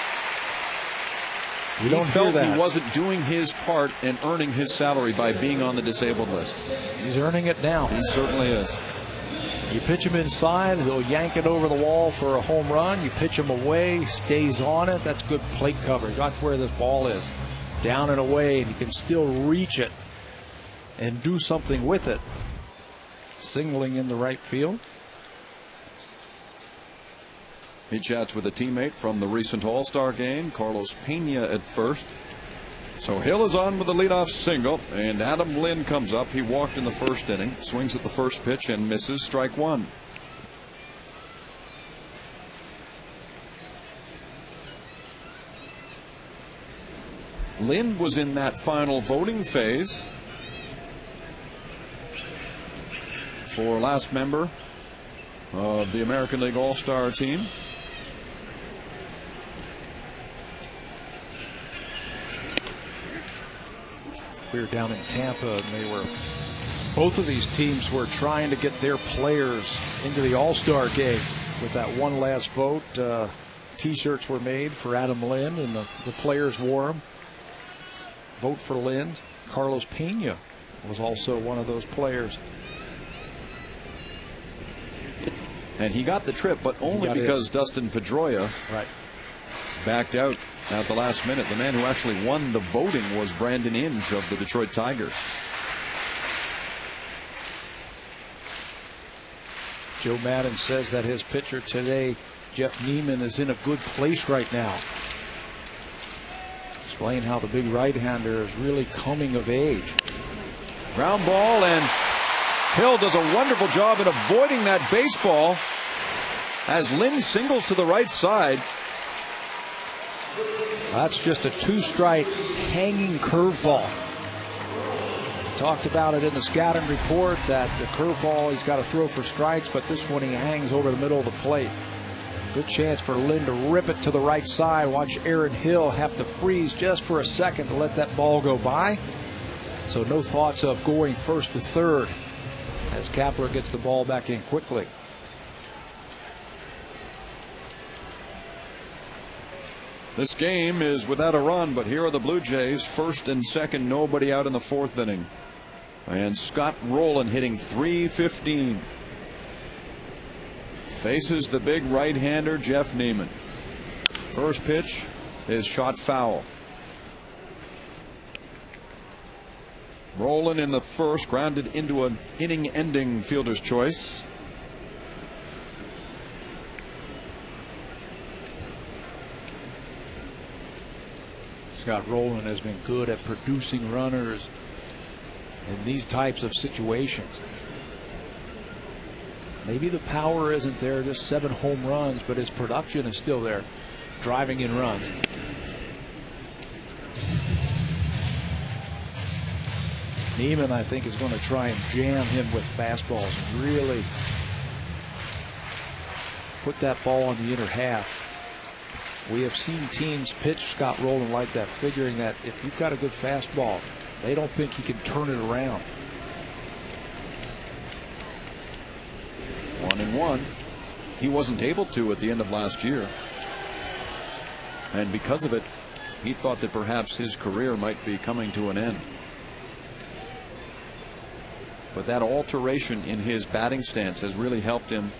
You don't he felt hear that. he wasn't doing his part and earning his salary by being on the disabled list. He's earning it now. He certainly is. You pitch him inside, he'll yank it over the wall for a home run. You pitch him away, stays on it. That's good plate coverage. That's where this ball is. Down and away, and he can still reach it and do something with it. Singling in the right field. He chats with a teammate from the recent All-Star game, Carlos Pena, at first. So Hill is on with a leadoff single, and Adam Lynn comes up. He walked in the first inning, swings at the first pitch and misses, strike one. Lynn was in that final voting phase for last member of the American League All-Star team. We were down in Tampa, and both of these teams were trying to get their players into the All-Star game. With that one last vote, T-shirts were made for Adam Lynn, and the players wore them. Vote for Lynn. Carlos Pena was also one of those players. And he got the trip, but only because Dustin Pedroia backed out at the last minute. The man who actually won the voting was Brandon Inge of the Detroit Tigers. Joe Madden says that his pitcher today, Jeff Neiman, is in a good place right now. Explain how the big right-hander is really coming of age. Ground ball, and Hill does a wonderful job in avoiding that baseball as Lynn singles to the right side. That's just a two-strike hanging curveball. Talked about it in the scouting report that the curveball he's got to throw for strikes, but this one he hangs over the middle of the plate. Good chance for Lynn to rip it to the right side. Watch Aaron Hill have to freeze just for a second to let that ball go by. So no thoughts of going first to third as Kapler gets the ball back in quickly. This game is without a run, but here are the Blue Jays, first and second, nobody out in the fourth inning. And Scott Rowland hitting .315. Faces the big right-hander Jeff Neiman. First pitch is shot foul. Rowland in the first, grounded into an inning-ending fielder's choice. Scott Rowland has been good at producing runners in these types of situations. Maybe the power isn't there, just 7 home runs, but his production is still there, driving in runs. Neiman, I think, is going to try and jam him with fastballs and really put that ball on the inner half. We have seen teams pitch Scott Rowland like that, figuring that if you've got a good fastball, they don't think he can turn it around. 1-1. He wasn't able to at the end of last year. And because of it, he thought that perhaps his career might be coming to an end. But that alteration in his batting stance has really helped him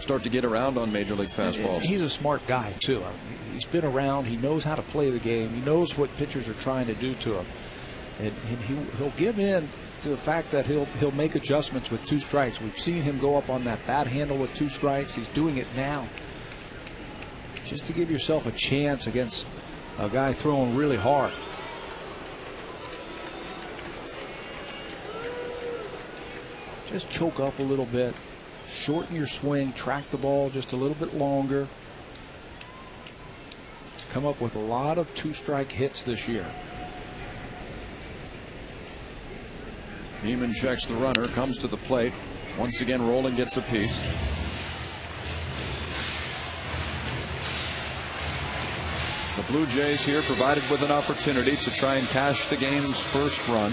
start to get around on major league fastballs. He's a smart guy, too. He's been around. He knows how to play the game. He knows what pitchers are trying to do to him. And he'll give in to the fact that he'll make adjustments with 2 strikes. We've seen him go up on that bat handle with 2 strikes. He's doing it now. Just to give yourself a chance against a guy throwing really hard. Just choke up a little bit. Shorten your swing. Track the ball just a little bit longer. He's come up with a lot of 2-strike hits this year. Neiman checks the runner, comes to the plate. Once again, Rowland gets a piece. The Blue Jays here provided with an opportunity to try and cash the game's first run.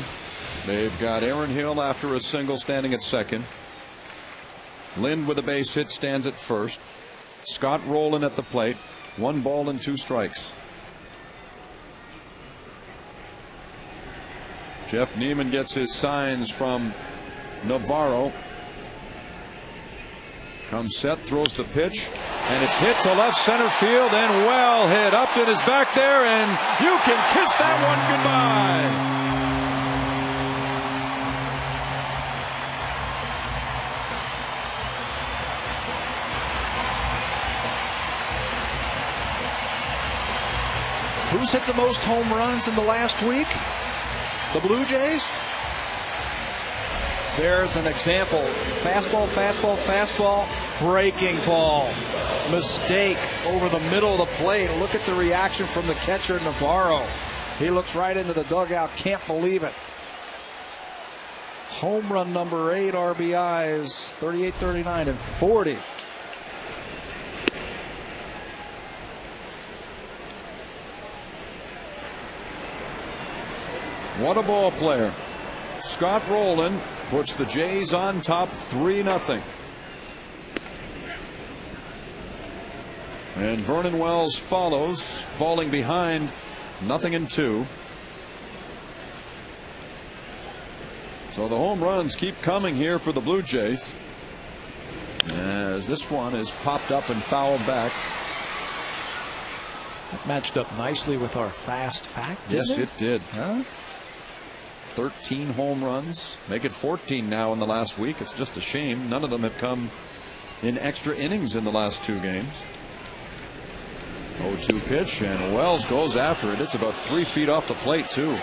They've got Aaron Hill after a single standing at second. Lind with a base hit stands at first. Scott Rowland at the plate. 1 ball and 2 strikes. Jeff Neiman gets his signs from Navarro. Comes set, throws the pitch, and it's hit to left center field and well hit. Upton is back there, and you can kiss that one goodbye. Who's hit the most home runs in the last week? The Blue Jays? There's an example. Fastball, fastball, fastball, breaking ball. Mistake over the middle of the plate. Look at the reaction from the catcher, Navarro. He looks right into the dugout, can't believe it. Home run number 8, RBIs, 38, 39, and 40. What a ball player. Scott Rowland puts the Jays on top 3-0. And Vernon Wells follows, falling behind 0-2. So the home runs keep coming here for the Blue Jays, as this one is popped up and fouled back. That matched up nicely with our fast fact, didn't Yes, it? it did. Huh? 13 home runs, make it 14 now in the last week. It's just a shame none of them have come in extra innings in the last 2 games. 0-2 pitch, and Wells goes after it. It's about 3 feet off the plate, too.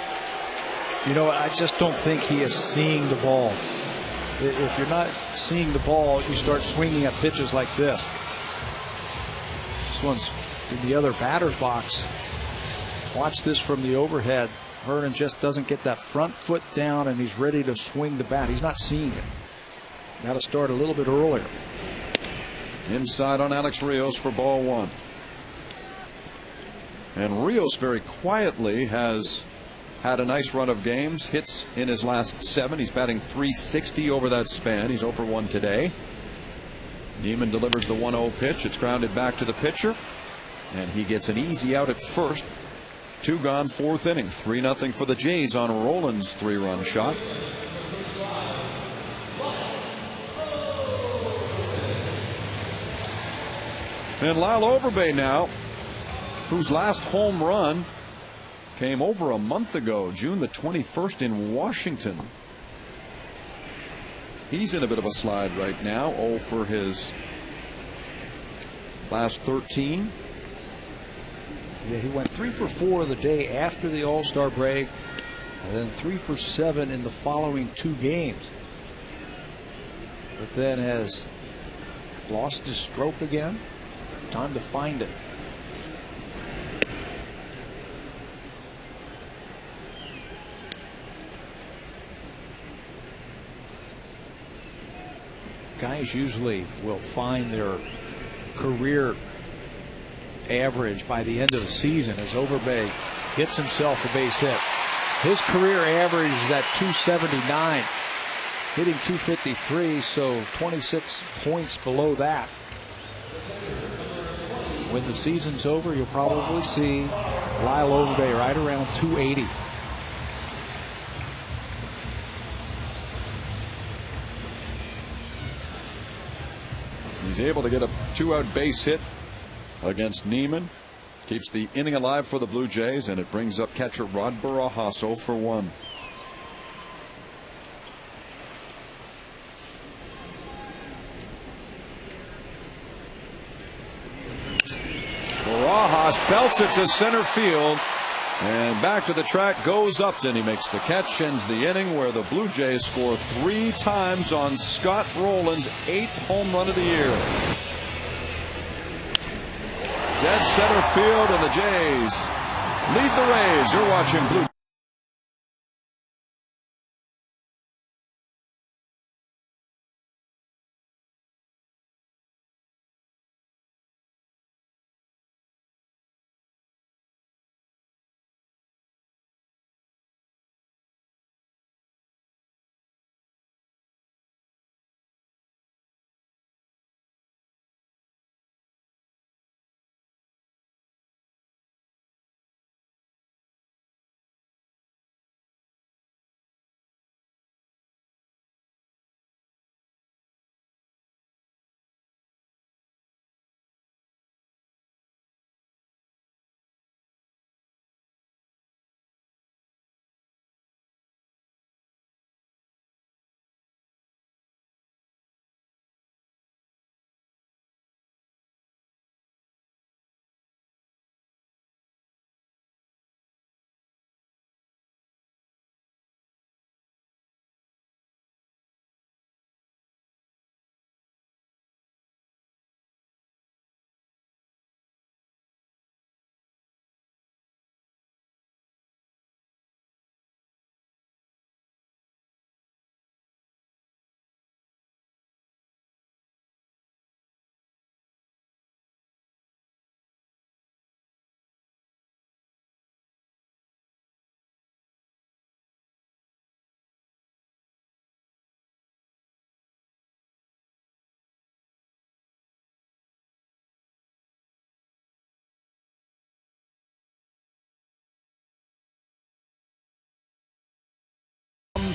You know, I just don't think he is seeing the ball. If you're not seeing the ball, you start swinging at pitches like this. This one's in the other batter's box. Watch this from the overhead. Vernon just doesn't get that front foot down, and he's ready to swing the bat. He's not seeing it. Got to start a little bit earlier. Inside on Alex Rios for ball 1. And Rios very quietly has had a nice run of games. Hits in his last 7. He's batting .360 over that span. He's 0 for 1 today. Neiman delivers the 1-0 pitch. It's grounded back to the pitcher, and he gets an easy out at first. 2 gone, 4th inning. 3-0 for the Jays on Rowland's 3-run shot. And Lyle Overbay now, whose last home run came over a month ago, June the 21st in Washington. He's in a bit of a slide right now. 0 for his last 13. Yeah, he went 3 for 4 the day after the All-Star break, and then 3 for 7 in the following 2 games. But then has lost his stroke again. Time to find it. Guys usually will find their career average by the end of the season as Overbay gets himself a base hit. His career average is at .279, hitting .253, so 26 points below that. When the season's over, you'll probably see Lyle Overbay right around .280. He's able to get a 2-out base hit against Neiman. Keeps the inning alive for the Blue Jays, and it brings up catcher Rod Barajas 0 for 1. Barajas belts it to center field, and back to the track goes Upton. He makes the catch, ends the inning, where the Blue Jays score 3 times on Scott Rowland's 8th home run of the year. Dead center field, and the Jays lead the Rays. You're watching Blue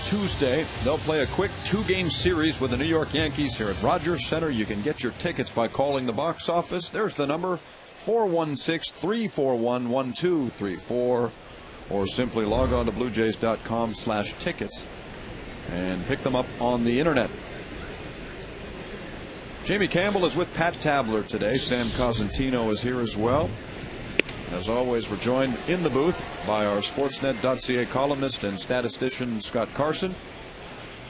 Tuesday. They'll play a quick 2-game series with the New York Yankees here at Rogers Center. You can get your tickets by calling the box office. There's the number, 416-341-1234, or simply log on to bluejays.com/tickets and pick them up on the internet. Jamie Campbell is with Pat Tabler today. Sam Cosentino is here as well. As always, we're joined in the booth by our Sportsnet.ca columnist and statistician Scott Carson.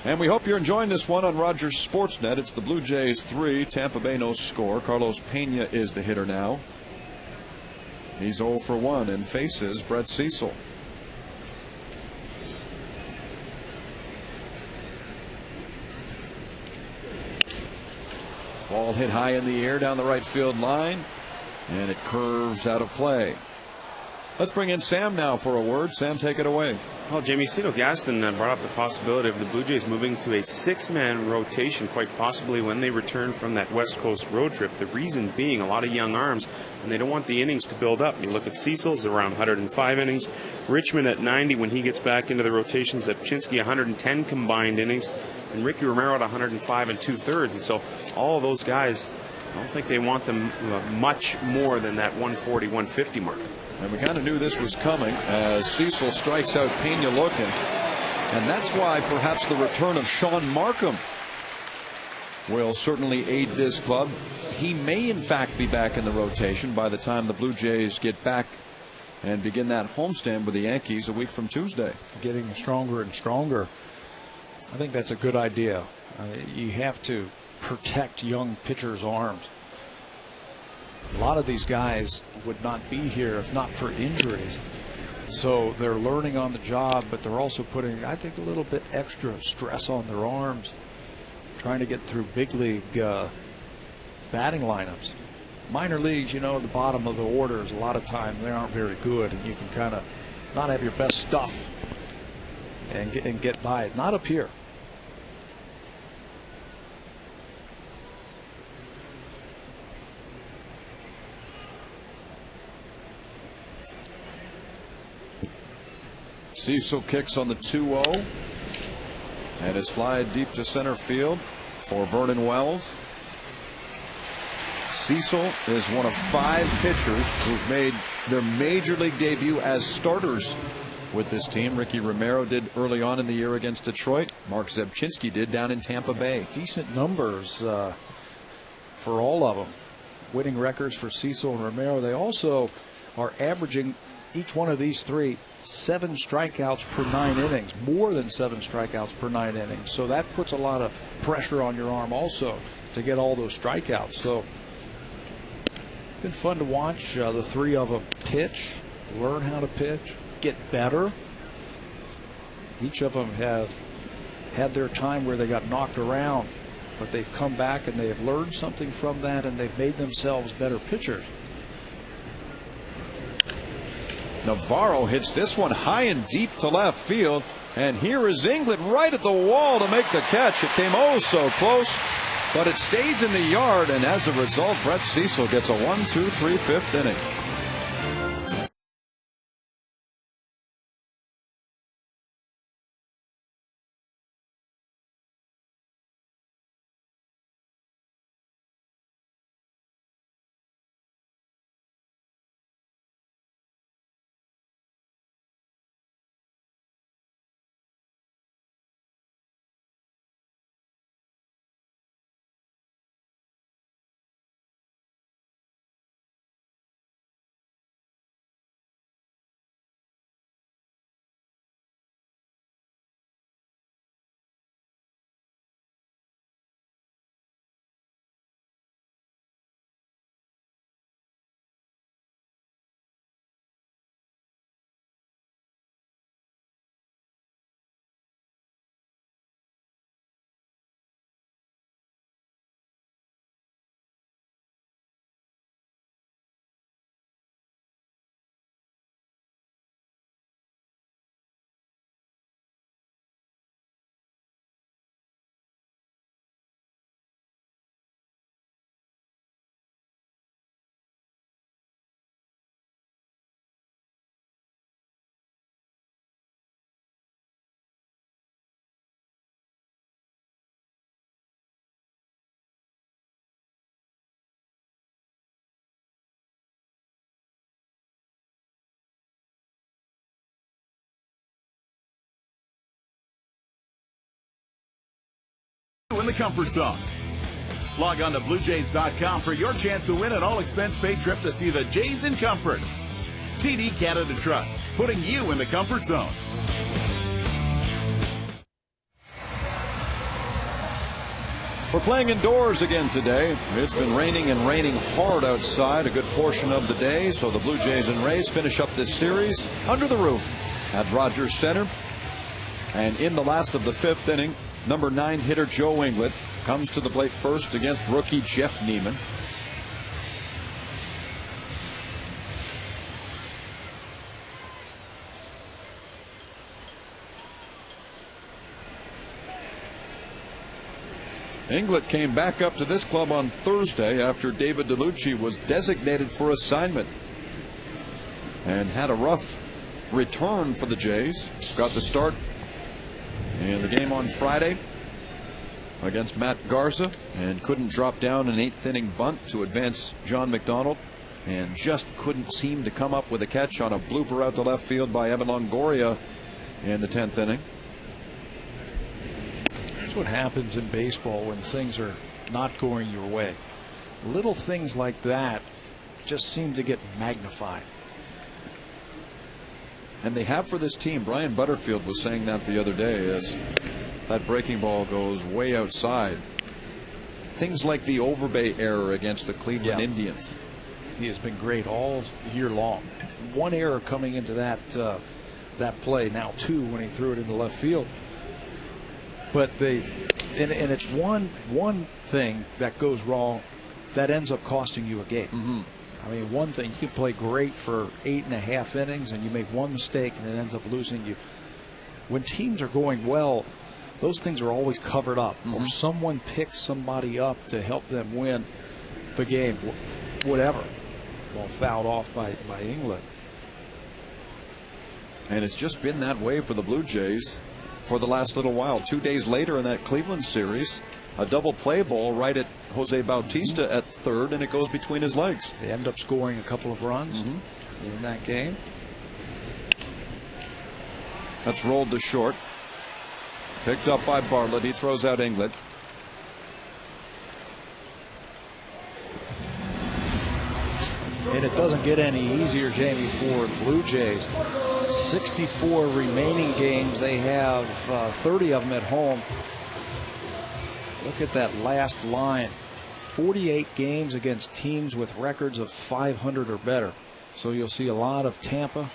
And we hope you're enjoying this one on Rogers Sportsnet. It's the Blue Jays 3, Tampa Bay no score. Carlos Pena is the hitter now. He's 0 for 1 and faces Brett Cecil. Ball hit high in the air down the right field line, and it curves out of play. Let's bring in Sam now for a word. Sam, take it away. Well, Jamie, Cito Gaston brought up the possibility of the Blue Jays moving to a 6-man rotation, quite possibly when they return from that West Coast road trip. The reason being a lot of young arms, and they don't want the innings to build up. You look at Cecil's around 105 innings, Richmond at 90 when he gets back into the rotations, Zepchinski 110 combined innings, and Ricky Romero at 105 2/3. And so all of those guys, I don't think they want them much more than that 140, 150 mark. And we kind of knew this was coming as Cecil strikes out Pena looking. And that's why perhaps the return of Sean Markham will certainly aid this club. He may in fact be back in the rotation by the time the Blue Jays get back and begin that homestand with the Yankees a week from Tuesday. Getting stronger and stronger. I think that's a good idea. You have to protect young pitchers' arms. A lot of these guys would not be here if not for injuries. So they're learning on the job, but they're also putting, I think, a little bit extra stress on their arms, trying to get through big league batting lineups. Minor leagues, you know, the bottom of the orders, a lot of times they aren't very good, and you can kind of not have your best stuff and get by it. Not up here. Cecil kicks on the 2-0 and is fly deep to center field for Vernon Wells. Cecil is one of 5 pitchers who've made their major league debut as starters with this team. Ricky Romero did early on in the year against Detroit. Mark Zepchinski did down in Tampa Bay. Decent numbers for all of them. Winning records for Cecil and Romero. They also are averaging, each one of these 3, 7 strikeouts per 9 innings, more than 7 strikeouts per 9 innings. So that puts a lot of pressure on your arm also to get all those strikeouts. So it's been fun to watch the 3 of them pitch, learn how to pitch, get better. Each of them have had their time where they got knocked around, but they've come back and they have learned something from that, and they've made themselves better pitchers. Navarro hits this one high and deep to left field, and here is England right at the wall to make the catch. It came oh so close, but it stays in the yard, and as a result, Brett Cecil gets a 1-2-3 5th inning. the comfort zone. Log on to BlueJays.com for your chance to win an all-expense-paid trip to see the Jays in comfort. TD Canada Trust, putting you in the comfort zone. We're playing indoors again today. It's been raining and raining hard outside a good portion of the day, so the Blue Jays and Rays finish up this series under the roof at Rogers Center. And in the last of the fifth inning, number 9 hitter Joe Inglet comes to the plate first against rookie Jeff Neiman. Inglet came back up to this club on Thursday after David DeLucci was designated for assignment and had a rough return for the Jays. Got the start in the game on Friday against Matt Garza and couldn't drop down an 8th inning bunt to advance John McDonald, and just couldn't seem to come up with a catch on a blooper out to left field by Evan Longoria in the 10th inning. That's what happens in baseball when things are not going your way. Little things like that just seem to get magnified. And they have for this team. Brian Butterfield was saying that the other day, as that breaking ball goes way outside. Things like the Overbay error against the Cleveland Indians. He has been great all year long. One error coming into that play, now 2 when he threw it into left field. But and it's one thing that goes wrong that ends up costing you a game. I mean, one thing, you can play great for 8.5 innings and you make one mistake and it ends up losing you. When teams are going well, those things are always covered up, or someone picks somebody up to help them win the game, whatever. Ball fouled off by Inglet. And it's just been that way for the Blue Jays for the last little while. 2 days later in that Cleveland series, a double play ball right at Jose Bautista at third, and it goes between his legs. They end up scoring a couple of runs in that game. That's rolled to short. Picked up by Bartlett. He throws out Inglet. And it doesn't get any easier, Jamie, for the Blue Jays. 64 remaining games. They have 30 of them at home. Look at that last line. 48 games against teams with records of 500 or better. So you'll see a lot of Tampa,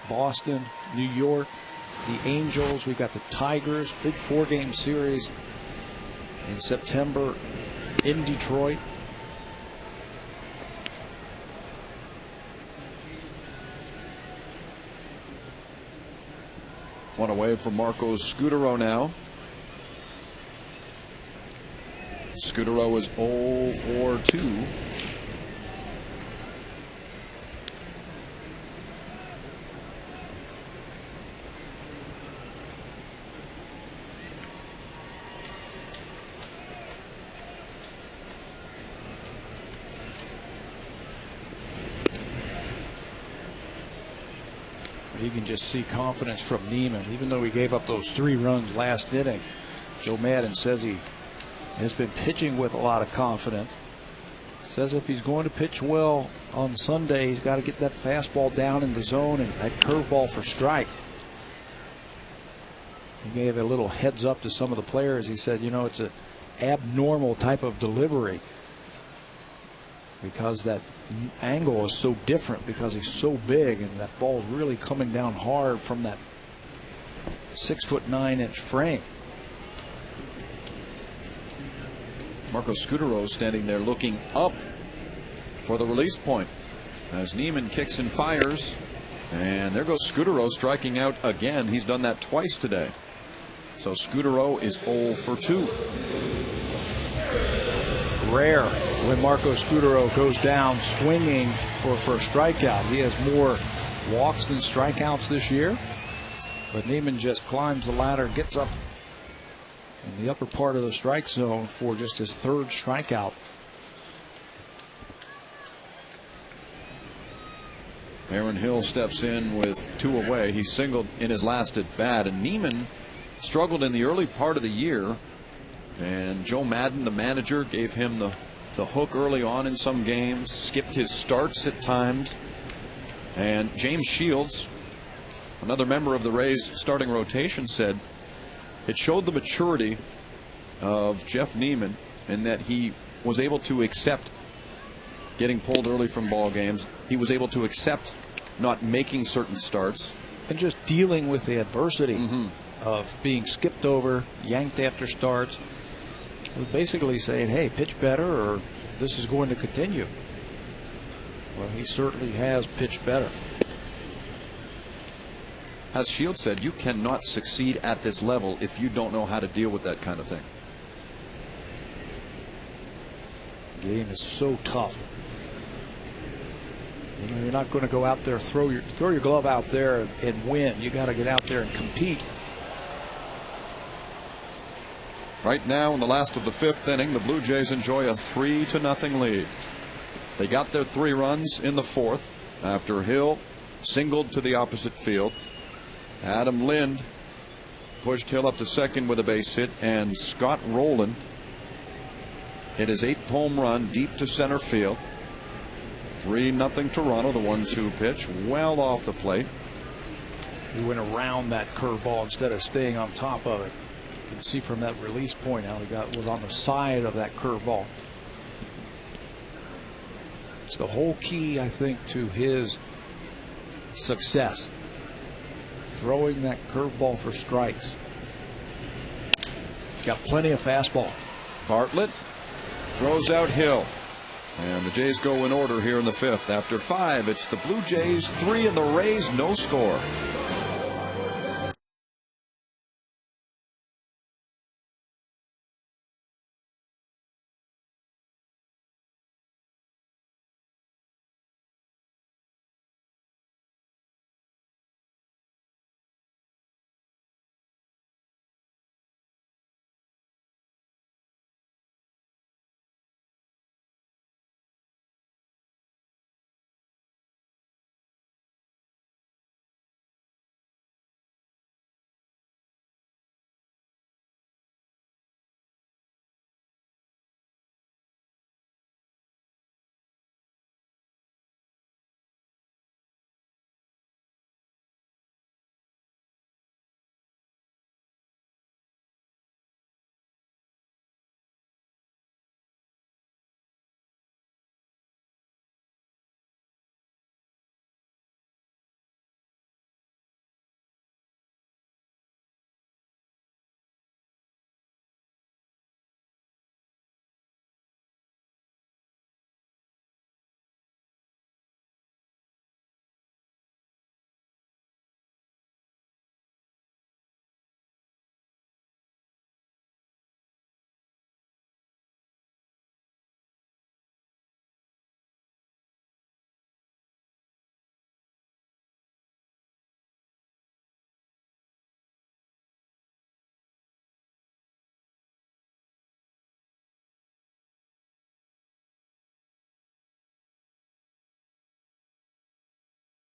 Boston, New York, the Angels. We've got the Tigers, big 4-game series in September in Detroit. One away from Marco Scutaro now. Scutaro is 0 for 2. You can just see confidence from Neiman, even though he gave up those 3 runs last inning. Joe Maddon says he has been pitching with a lot of confidence. Says if he's going to pitch well on Sunday, he's got to get that fastball down in the zone and that curveball for strike. He gave a little heads up to some of the players. He said, you know, it's an abnormal type of delivery because that angle is so different because he's so big, and that ball's really coming down hard from that 6'9" frame. Marco Scutaro standing there looking up for the release point as Neiman kicks and fires, and there goes Scutaro striking out again. He's done that twice today. So Scutaro is 0 for 2. Rare when Marco Scutaro goes down swinging for a strikeout. He has more walks than strikeouts this year, but Neiman just climbs the ladder, gets up in the upper part of the strike zone for just his 3rd strikeout. Aaron Hill steps in with 2 away. He singled in his last at bat, and Neiman struggled in the early part of the year And Joe Madden, the manager, gave him the hook early on in some games, skipped his starts at times. And James Shields, another member of the Rays starting rotation, said it showed the maturity of Jeff Neiman in that he was able to accept getting pulled early from ball games. He was able to accept not making certain starts. And just dealing with the adversity of being skipped over, yanked after starts. Basically saying, hey, pitch better or this is going to continue. Well, he certainly has pitched better. As Shields said, you cannot succeed at this level if you don't know how to deal with that kind of thing. The game is so tough. You know, you're not going to go out there, throw your glove out there and win. You got to get out there and compete. Right now, in the last of the 5th inning, the Blue Jays enjoy a 3-0 lead. They got their 3 runs in the 4th after Hill singled to the opposite field. Adam Lind pushed Hill up to second with a base hit, and Scott Rowland hit his 8th home run deep to center field. 3-0 Toronto, the 1-2 pitch, well off the plate. He went around that curveball instead of staying on top of it. You can see from that release point how he was on the side of that curveball. It's the whole key, I think, to his success. Throwing that curveball for strikes. Got plenty of fastball. Bartlett throws out Hill. And the Jays go in order here in the 5th. After 5, it's the Blue Jays 3 and the Rays no score.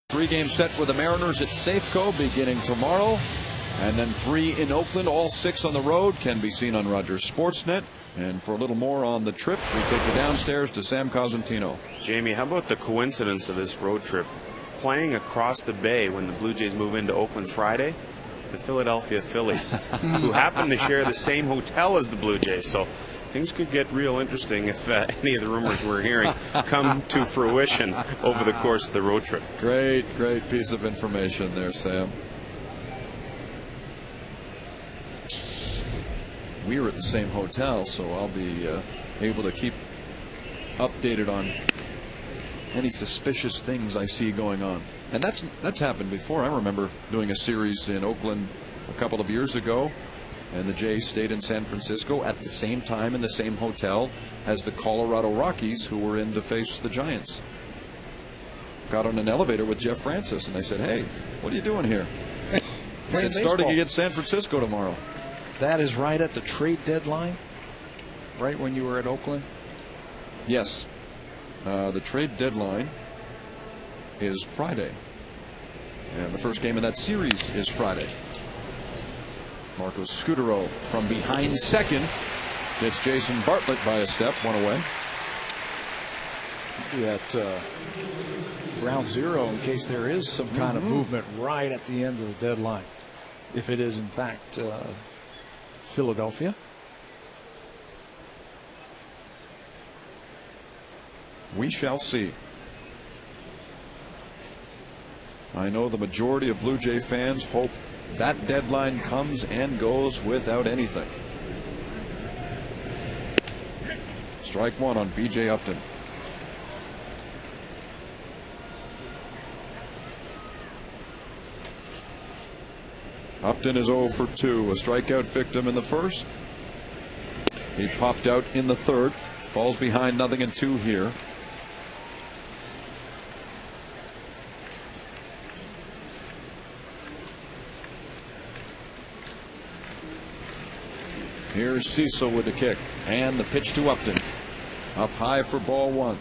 Three-game set with the Mariners at Safeco beginning tomorrow. And then 3 in Oakland, all 6 on the road, can be seen on Rogers Sportsnet. And for a little more on the trip, we take you downstairs to Sam Cosentino. Jamie, how about the coincidence of this road trip? Playing across the bay when the Blue Jays move into Oakland Friday, the Philadelphia Phillies, who happen to share the same hotel as the Blue Jays. So things could get real interesting if any of the rumors we're hearing come to fruition over the course of the road trip. Great piece of information there, Sam. We're at the same hotel, so I'll be able to keep updated on any suspicious things I see going on. And that's happened before. I remember doing a series in Oakland a couple of years ago, and the Jays stayed in San Francisco at the same time in the same hotel as the Colorado Rockies, who were in to face the Giants. Got on an elevator with Jeff Francis, and I said, "Hey, what are you doing here?" He said, "Starting against San Francisco tomorrow." That is right at the trade deadline, right when you were at Oakland? Yes. The trade deadline is Friday. And the first game of that series is Friday. Marcos Scutaro from behind second Gets Jason Bartlett by a step, one away. At ground zero in case there is some kind of movement right at the end of the deadline. If it is in fact Philadelphia. We shall see. I know the majority of Blue Jay fans hope that deadline comes and goes without anything. Strike one on B.J. Upton. Upton is 0 for 2, a strikeout victim in the first. He popped out in the third. Falls behind 0-2 here. Here's Cecil with the kick and the pitch to Upton. Up high for ball one.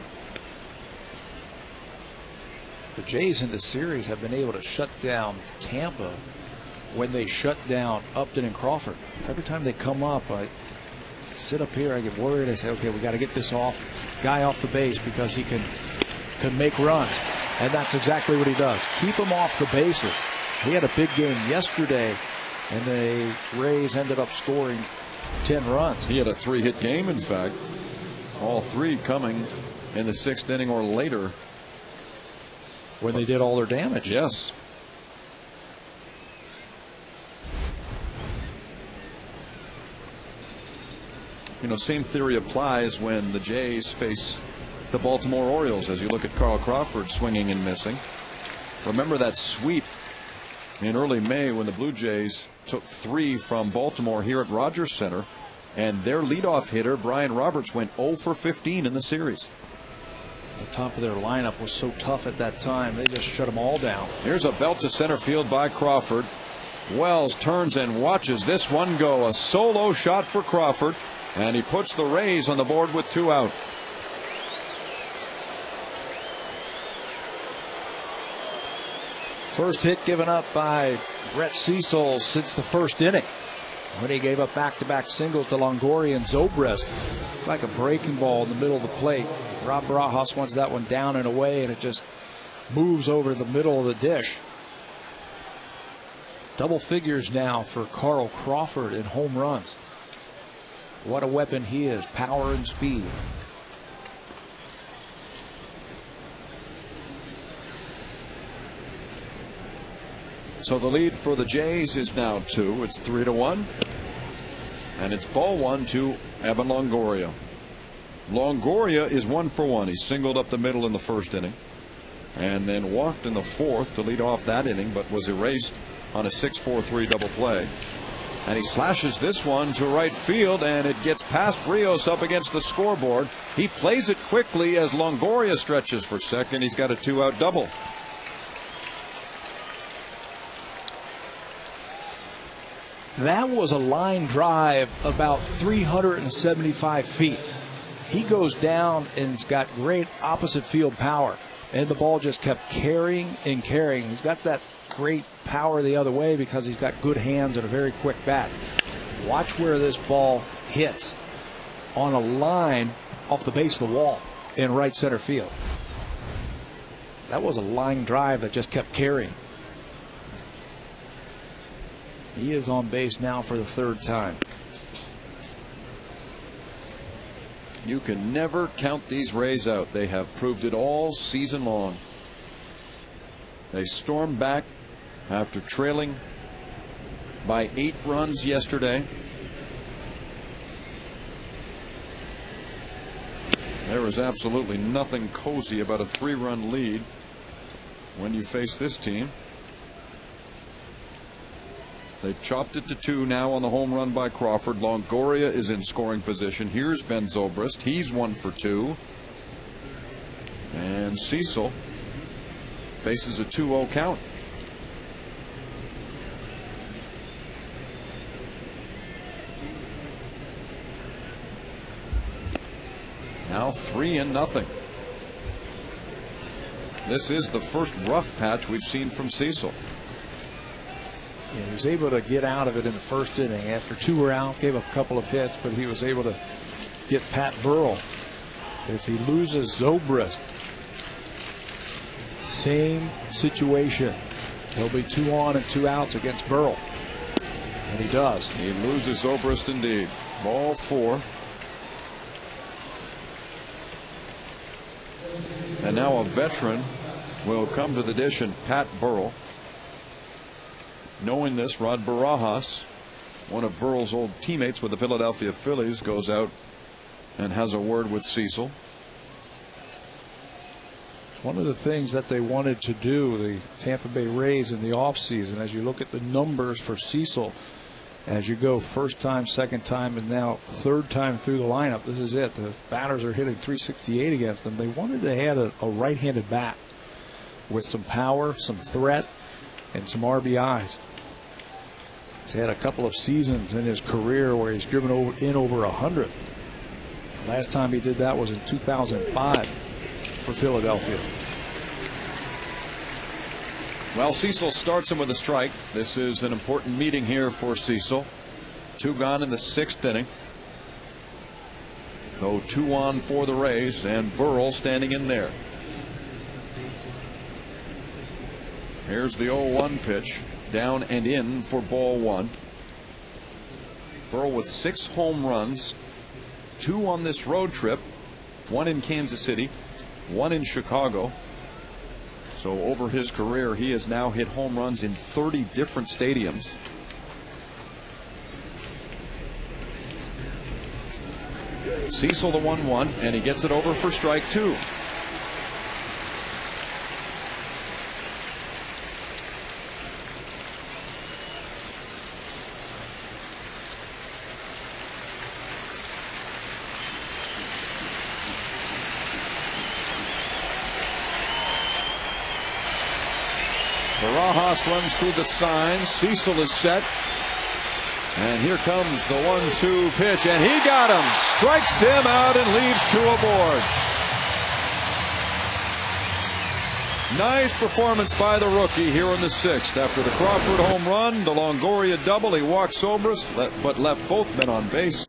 The Jays in the series have been able to shut down Tampa when they shut down Upton and Crawford. Every time they come up, I sit up here, I get worried. I say, okay, we got to get this guy off the base because he can make runs. And that's exactly what he does. Keep him off the bases. He had a big game yesterday, and the Rays ended up scoring 10 runs. He had a 3-hit game, in fact. All 3 coming in the 6th inning or later. When they did all their damage. Yes. You know, same theory applies when the Jays face the Baltimore Orioles, as you look at Carl Crawford swinging and missing. Remember that sweep in early May when the Blue Jays took 3 from Baltimore here at Rogers Center, and their leadoff hitter, Brian Roberts, went 0 for 15 in the series. The top of their lineup was so tough at that time, they just shut them all down. Here's a belt to center field by Crawford. Wells turns and watches this one go. A solo shot for Crawford, and he puts the Rays on the board with 2 out. First hit given up by Brett Cecil since the first inning, when he gave up back-to-back singles to Longoria and Zobrist. Like a breaking ball in the middle of the plate. Rob Barajas wants that one down and away, and it just moves over the middle of the dish. Double figures now for Carl Crawford in home runs. What a weapon he is, power and speed. So the lead for the Jays is now 2. It's 3-1. And it's ball one to Evan Longoria. Longoria is 1 for 1. He singled up the middle in the first inning and then walked in the fourth to lead off that inning, but was erased on a 6-4-3 double play. And he slashes this one to right field, and it gets past Rios up against the scoreboard. He plays it quickly as Longoria stretches for second. He's got a 2-out double. That was a line drive about 375 feet. He goes down and has got great opposite field power, and the ball just kept carrying and carrying. He's got that great power the other way because he's got good hands and a very quick bat. Watch where this ball hits on a line off the base of the wall in right center field. That was a line drive that just kept carrying. He is on base now for the 3rd time. You can never count these Rays out. They have proved it all season long. They stormed back after trailing by 8 runs yesterday. There was absolutely nothing cozy about a 3-run lead when you face this team. They've chopped it to 2 now on the home run by Crawford. Longoria is in scoring position. Here's Ben Zobrist. He's 1 for 2. And Cecil faces a 2-0 count. Now 3-0. This is the first rough patch we've seen from Cecil. Yeah, he was able to get out of it in the first inning. After 2 were out, gave up a couple of hits, but he was able to get Pat Burrell. If he loses Zobrist, same situation. He'll be 2 on and 2 outs against Burrell. And he does. He loses Zobrist indeed. Ball 4. And now a veteran will come to the dish, and Pat Burrell. Knowing this, Rod Barajas, one of Burrell's old teammates with the Philadelphia Phillies, goes out and has a word with Cecil. One of the things that they wanted to do, the Tampa Bay Rays, in the offseason, as you look at the numbers for Cecil, as you go first time, second time, and now third time through the lineup, this is it. The batters are hitting .368 against them. They wanted to add a right-handed bat with some power, some threat, and some RBIs. He's had a couple of seasons in his career where he's driven over 100. Last time he did that was in 2005 for Philadelphia. Well, Cecil starts him with a strike. This is an important meeting here for Cecil. 2 gone in the 6th inning. Though 2 on for the Rays, and Burrell standing in there. Here's the 0-1 pitch. Down and in for ball 1. Burrell with 6 home runs, 2 on this road trip, 1 in Kansas City, 1 in Chicago. So over his career, he has now hit home runs in 30 different stadiums. Cecil the 1-1, and he gets it over for strike 2. Barajas runs through the sign. Cecil is set. And here comes the 1-2 pitch, and he got him. Strikes him out and leaves 2 aboard. Nice performance by the rookie here in the 6th. After the Crawford home run, the Longoria double, he walked Zobrist, but left both men on base.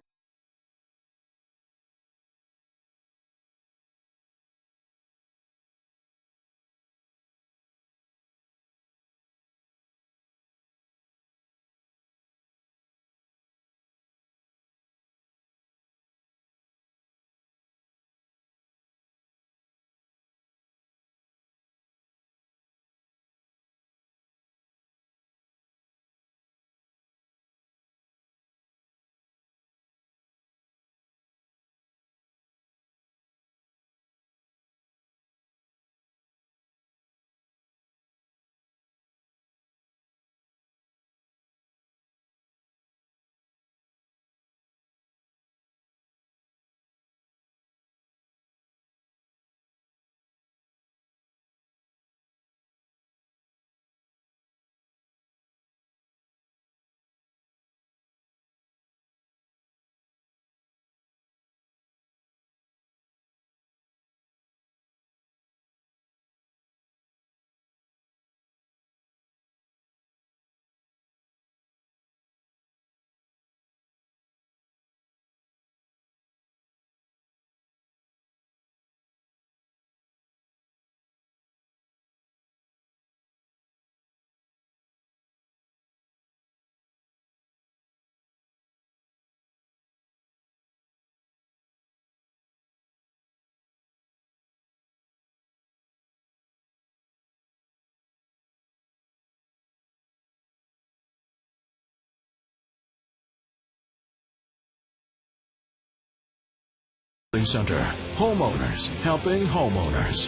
Center. Homeowners helping homeowners.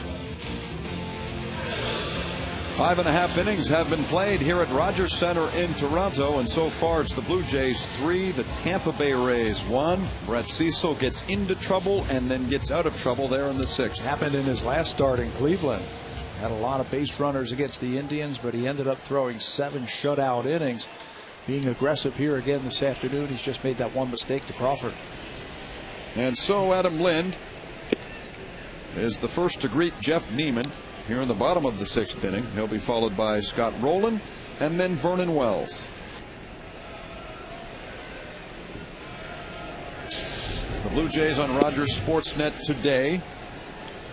5.5 innings have been played here at Rogers Center in Toronto, and so far it's the Blue Jays 3, the Tampa Bay Rays 1. Brett Cecil gets into trouble and then gets out of trouble there in the 6th. Happened in his last start in Cleveland. Had a lot of base runners against the Indians, but he ended up throwing 7 shutout innings. Being aggressive here again this afternoon. He's just made that one mistake to Crawford. And so Adam Lind is the first to greet Jeff Neiman here in the bottom of the 6th inning. He'll be followed by Scott Rowland and then Vernon Wells. The Blue Jays on Rogers Sportsnet today,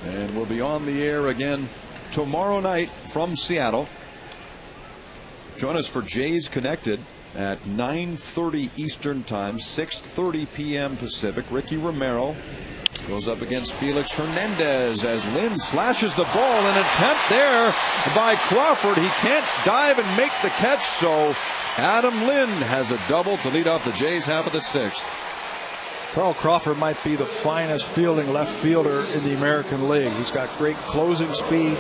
and we'll be on the air again tomorrow night from Seattle. Join us for Jays Connected at 9:30 Eastern Time, 6:30 p.m. Pacific. Ricky Romero goes up against Felix Hernandez as Lynn slashes the ball. An attempt there by Crawford. He can't dive and make the catch, so Adam Lynn has a double to lead off the Jays half of the sixth. Carl Crawford might be the finest fielding left fielder in the American League. He's got great closing speed.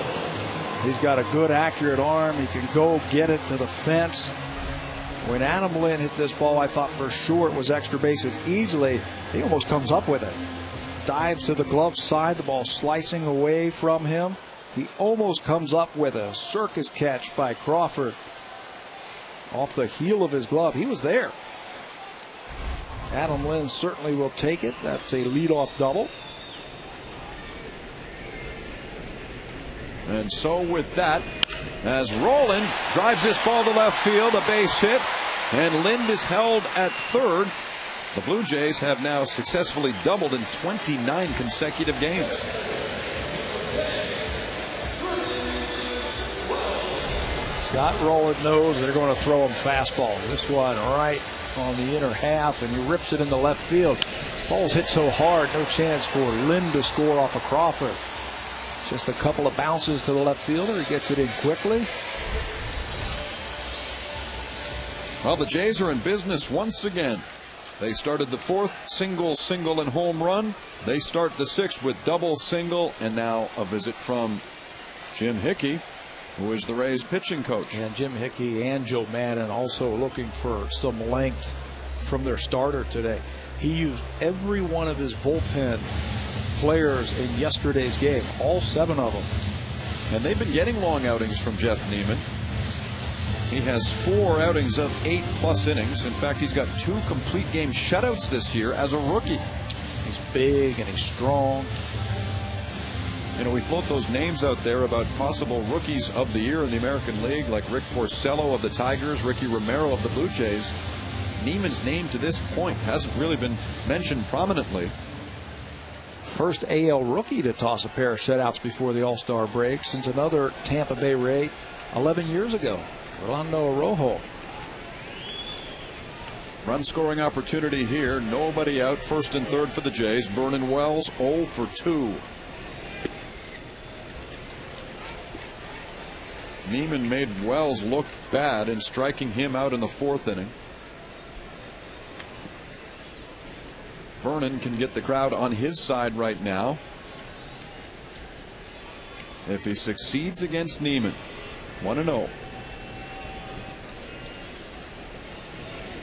He's got a good, accurate arm. He can go get it to the fence. When Adam Lynn hit this ball, I thought for sure it was extra bases easily. He almost comes up with it. Dives to the glove side, the ball slicing away from him. He almost comes up with a circus catch by Crawford off the heel of his glove. He was there. Adam Lynn certainly will take it. That's a leadoff double. And so with that, as Rowland drives this ball to left field, a base hit, and Lind is held at third. The Blue Jays have now successfully doubled in 29 consecutive games. Scott Rowland knows they're going to throw him fastball. This one right on the inner half, and he rips it in the left field. Ball's hit so hard, no chance for Lind to score off of Crawford. Just a couple of bounces to the left fielder. He gets it in quickly. Well, the Jays are in business once again. They started the fourth single, and home run. They start the sixth with double, single, and now a visit from Jim Hickey, who is the Rays pitching coach. And Jim Hickey and Joe Madden also looking for some length from their starter today. He used every one of his bullpen players in yesterday's game, all 7 of them. And they've been getting long outings from Jeff Neiman. He has 4 outings of 8+ innings. In fact, he's got 2 complete game shutouts this year as a rookie. He's big and he's strong. You know, we float those names out there about possible rookies of the year in the American League, like Rick Porcello of the Tigers, Ricky Romero of the Blue Jays. Neiman's name to this point hasn't really been mentioned prominently. First AL rookie to toss a pair of shutouts before the All-Star break since another Tampa Bay Ray 11 years ago, Rolando Araujo. Run scoring opportunity here. Nobody out. First and third for the Jays. Vernon Wells 0 for 2. Neiman made Wells look bad in striking him out in the 4th inning. Vernon can get the crowd on his side right now if he succeeds against Neiman. 1-0.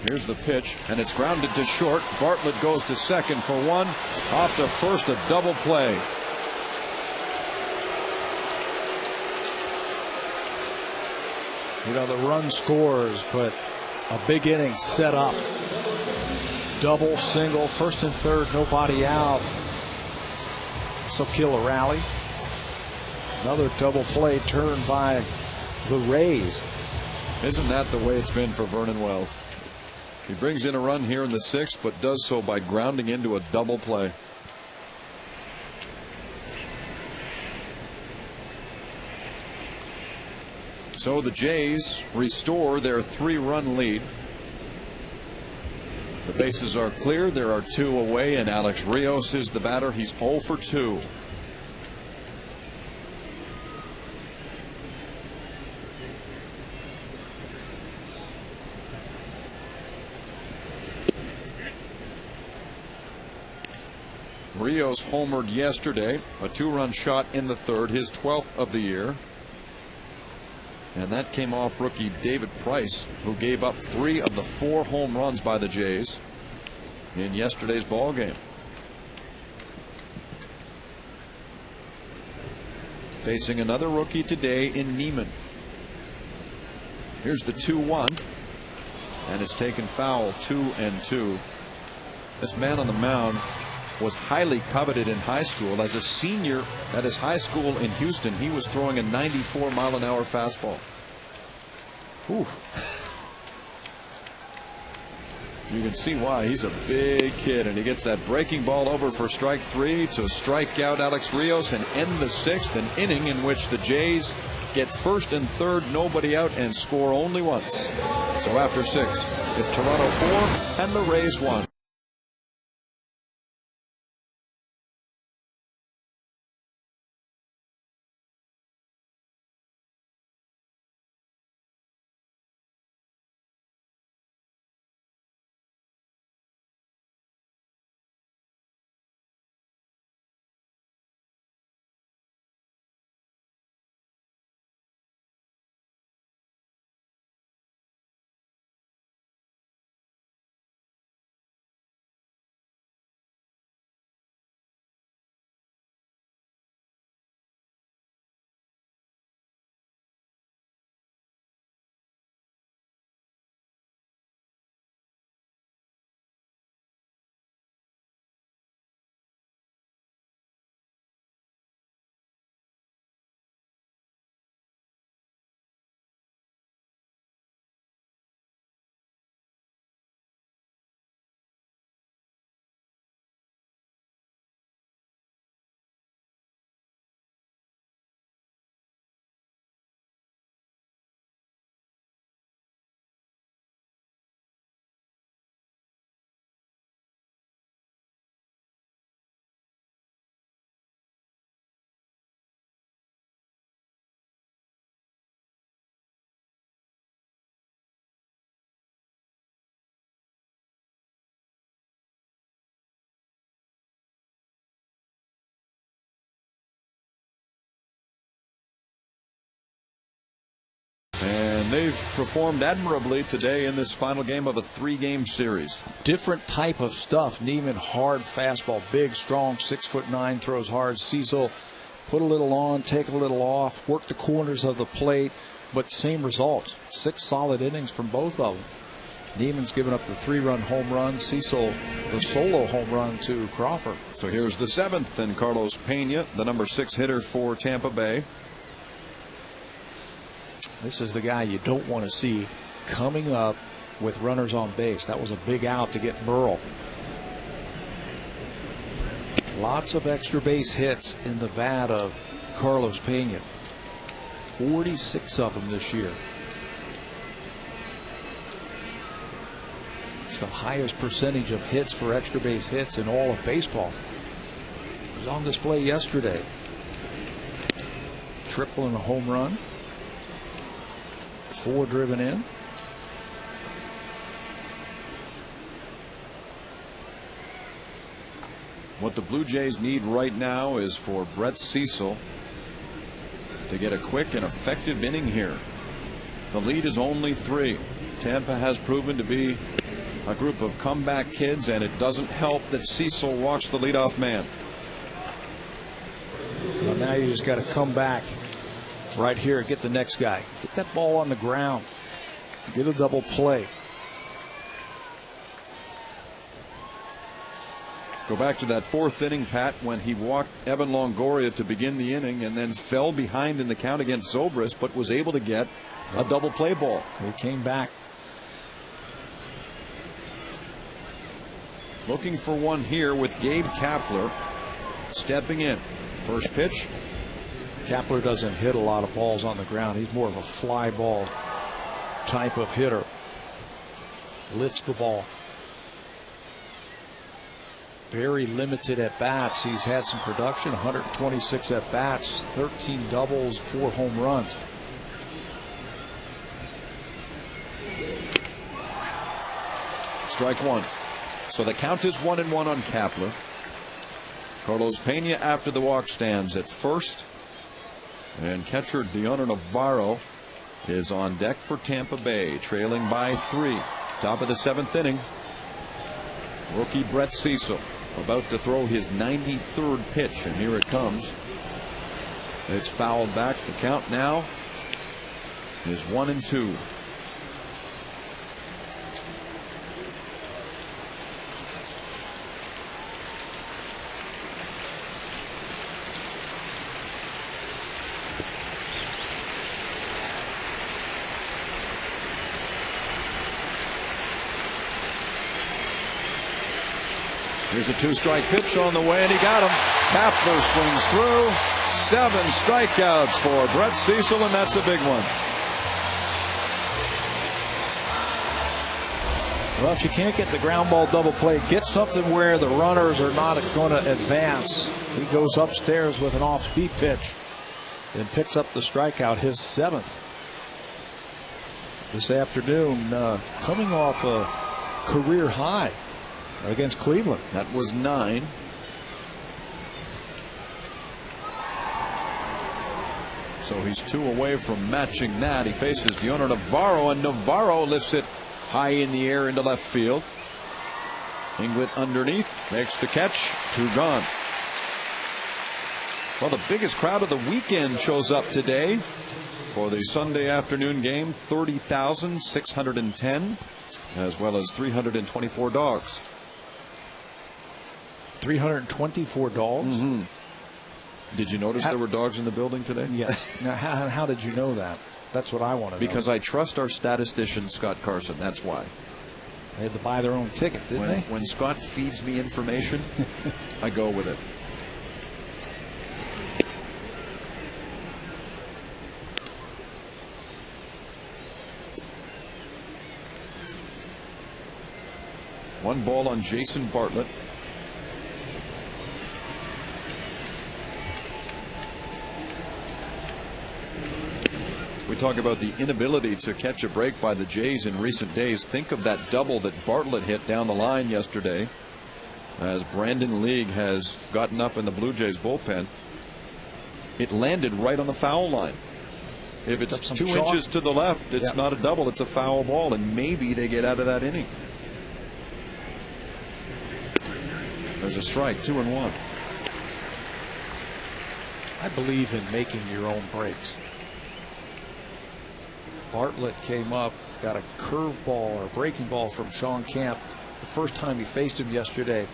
Here's the pitch, and it's grounded to short. Bartlett goes to second for 1. Off to first, a double play. You know, the run scores, but a big inning set up. Double, single, first and third, nobody out. So kill a rally. Another double play turned by the Rays. Isn't that the way it's been for Vernon Wells? He brings in a run here in the 6th, but does so by grounding into a double play. So the Jays restore their 3-run lead. The bases are clear. There are 2 away, and Alex Rios is the batter. He's 0 for 2. Rios homered yesterday, a 2-run shot in the 3rd, his 12th of the year. And that came off rookie David Price, who gave up 3 of the 4 home runs by the Jays in yesterday's ball game. Facing another rookie today in Neiman. Here's the 2-1, and it's taken foul. 2-2. This man on the mound was highly coveted in high school. As a senior at his high school in Houston, he was throwing a 94-mile-an-hour fastball. Ooh. You can see why. He's a big kid, and he gets that breaking ball over for strike 3 to strike out Alex Rios and end the 6th, an inning in which the Jays get first and third, nobody out, and score only once. So after 6, it's Toronto 4 and the Rays 1. And they've performed admirably today in this final game of a 3-game series. Different type of stuff. Neiman, hard fastball, big, strong, 6'9", throws hard. Cecil, put a little on, take a little off, work the corners of the plate, but same results. 6 solid innings from both of them. Neiman's given up the 3-run home run. Cecil, the solo home run to Crawford. So here's the 7th, and Carlos Pena, the number 6 hitter for Tampa Bay. This is the guy you don't want to see coming up with runners on base. That was a big out to get Burrell. Lots of extra base hits in the bat of Carlos Pena. 46 of them this year. It's the highest percentage of hits for extra base hits in all of baseball. It was on display yesterday. Triple and a home run. 4 driven in. What the Blue Jays need right now is for Brett Cecil to get a quick and effective inning here. The lead is only 3. Tampa has proven to be a group of comeback kids, and it doesn't help that Cecil walks the leadoff man. Well, now you just got to come back right here, get the next guy, get that ball on the ground, get a double play. Go back to that 4th inning, Pat, when he walked Evan Longoria to begin the inning and then fell behind in the count against Zobrist, but was able to get a double play ball. He came back. Looking for one here with Gabe Kapler stepping in. First pitch. Kapler doesn't hit a lot of balls on the ground. He's more of a fly ball type of hitter. Lifts the ball. Very limited at bats. He's had some production, 126 at bats, 13 doubles, 4 home runs. Strike 1. So the count is 1-1 on Kapler. Carlos Pena, after the walk, stands at first. And catcher Deoner Navarro is on deck for Tampa Bay, trailing by 3. Top of the 7th inning. Rookie Brett Cecil about to throw his 93rd pitch, and here it comes. It's fouled back. The count now is 1-2. Here's a 2-strike pitch on the way, and he got him. Kapler swings through. 7 strikeouts for Brett Cecil, and that's a big one. Well, if you can't get the ground ball double play, get something where the runners are not going to advance. He goes upstairs with an off-speed pitch and picks up the strikeout, his 7th. This afternoon, coming off a career high against Cleveland. That was 9. So he's 2 away from matching that. He faces Dioner Navarro, and Navarro lifts it high in the air into left field. Inglet underneath, makes the catch, 2 gone. Well, the biggest crowd of the weekend shows up today for the Sunday afternoon game. 30,610, as well as 324 dogs. 324 dogs? Mm-hmm. Did you notice there were dogs in the building today? Yes. Now, how did you know that? That's what I want to know. Because I trust our statistician, Scott Carson. That's why. They had to buy their own ticket, didn't they? When Scott feeds me information, I go with it. One ball on Jason Bartlett. We talk about the inability to catch a break by the Jays in recent days. Think of that double that Bartlett hit down the line yesterday, as Brandon League has gotten up in the Blue Jays bullpen. It landed right on the foul line. If it's 2 inches to the left, it's not a double, it's a foul ball, and maybe they get out of that inning. There's a strike, 2-1. I believe in making your own breaks. Bartlett came up, got a curveball or breaking ball from Sean Camp the first time he faced him yesterday.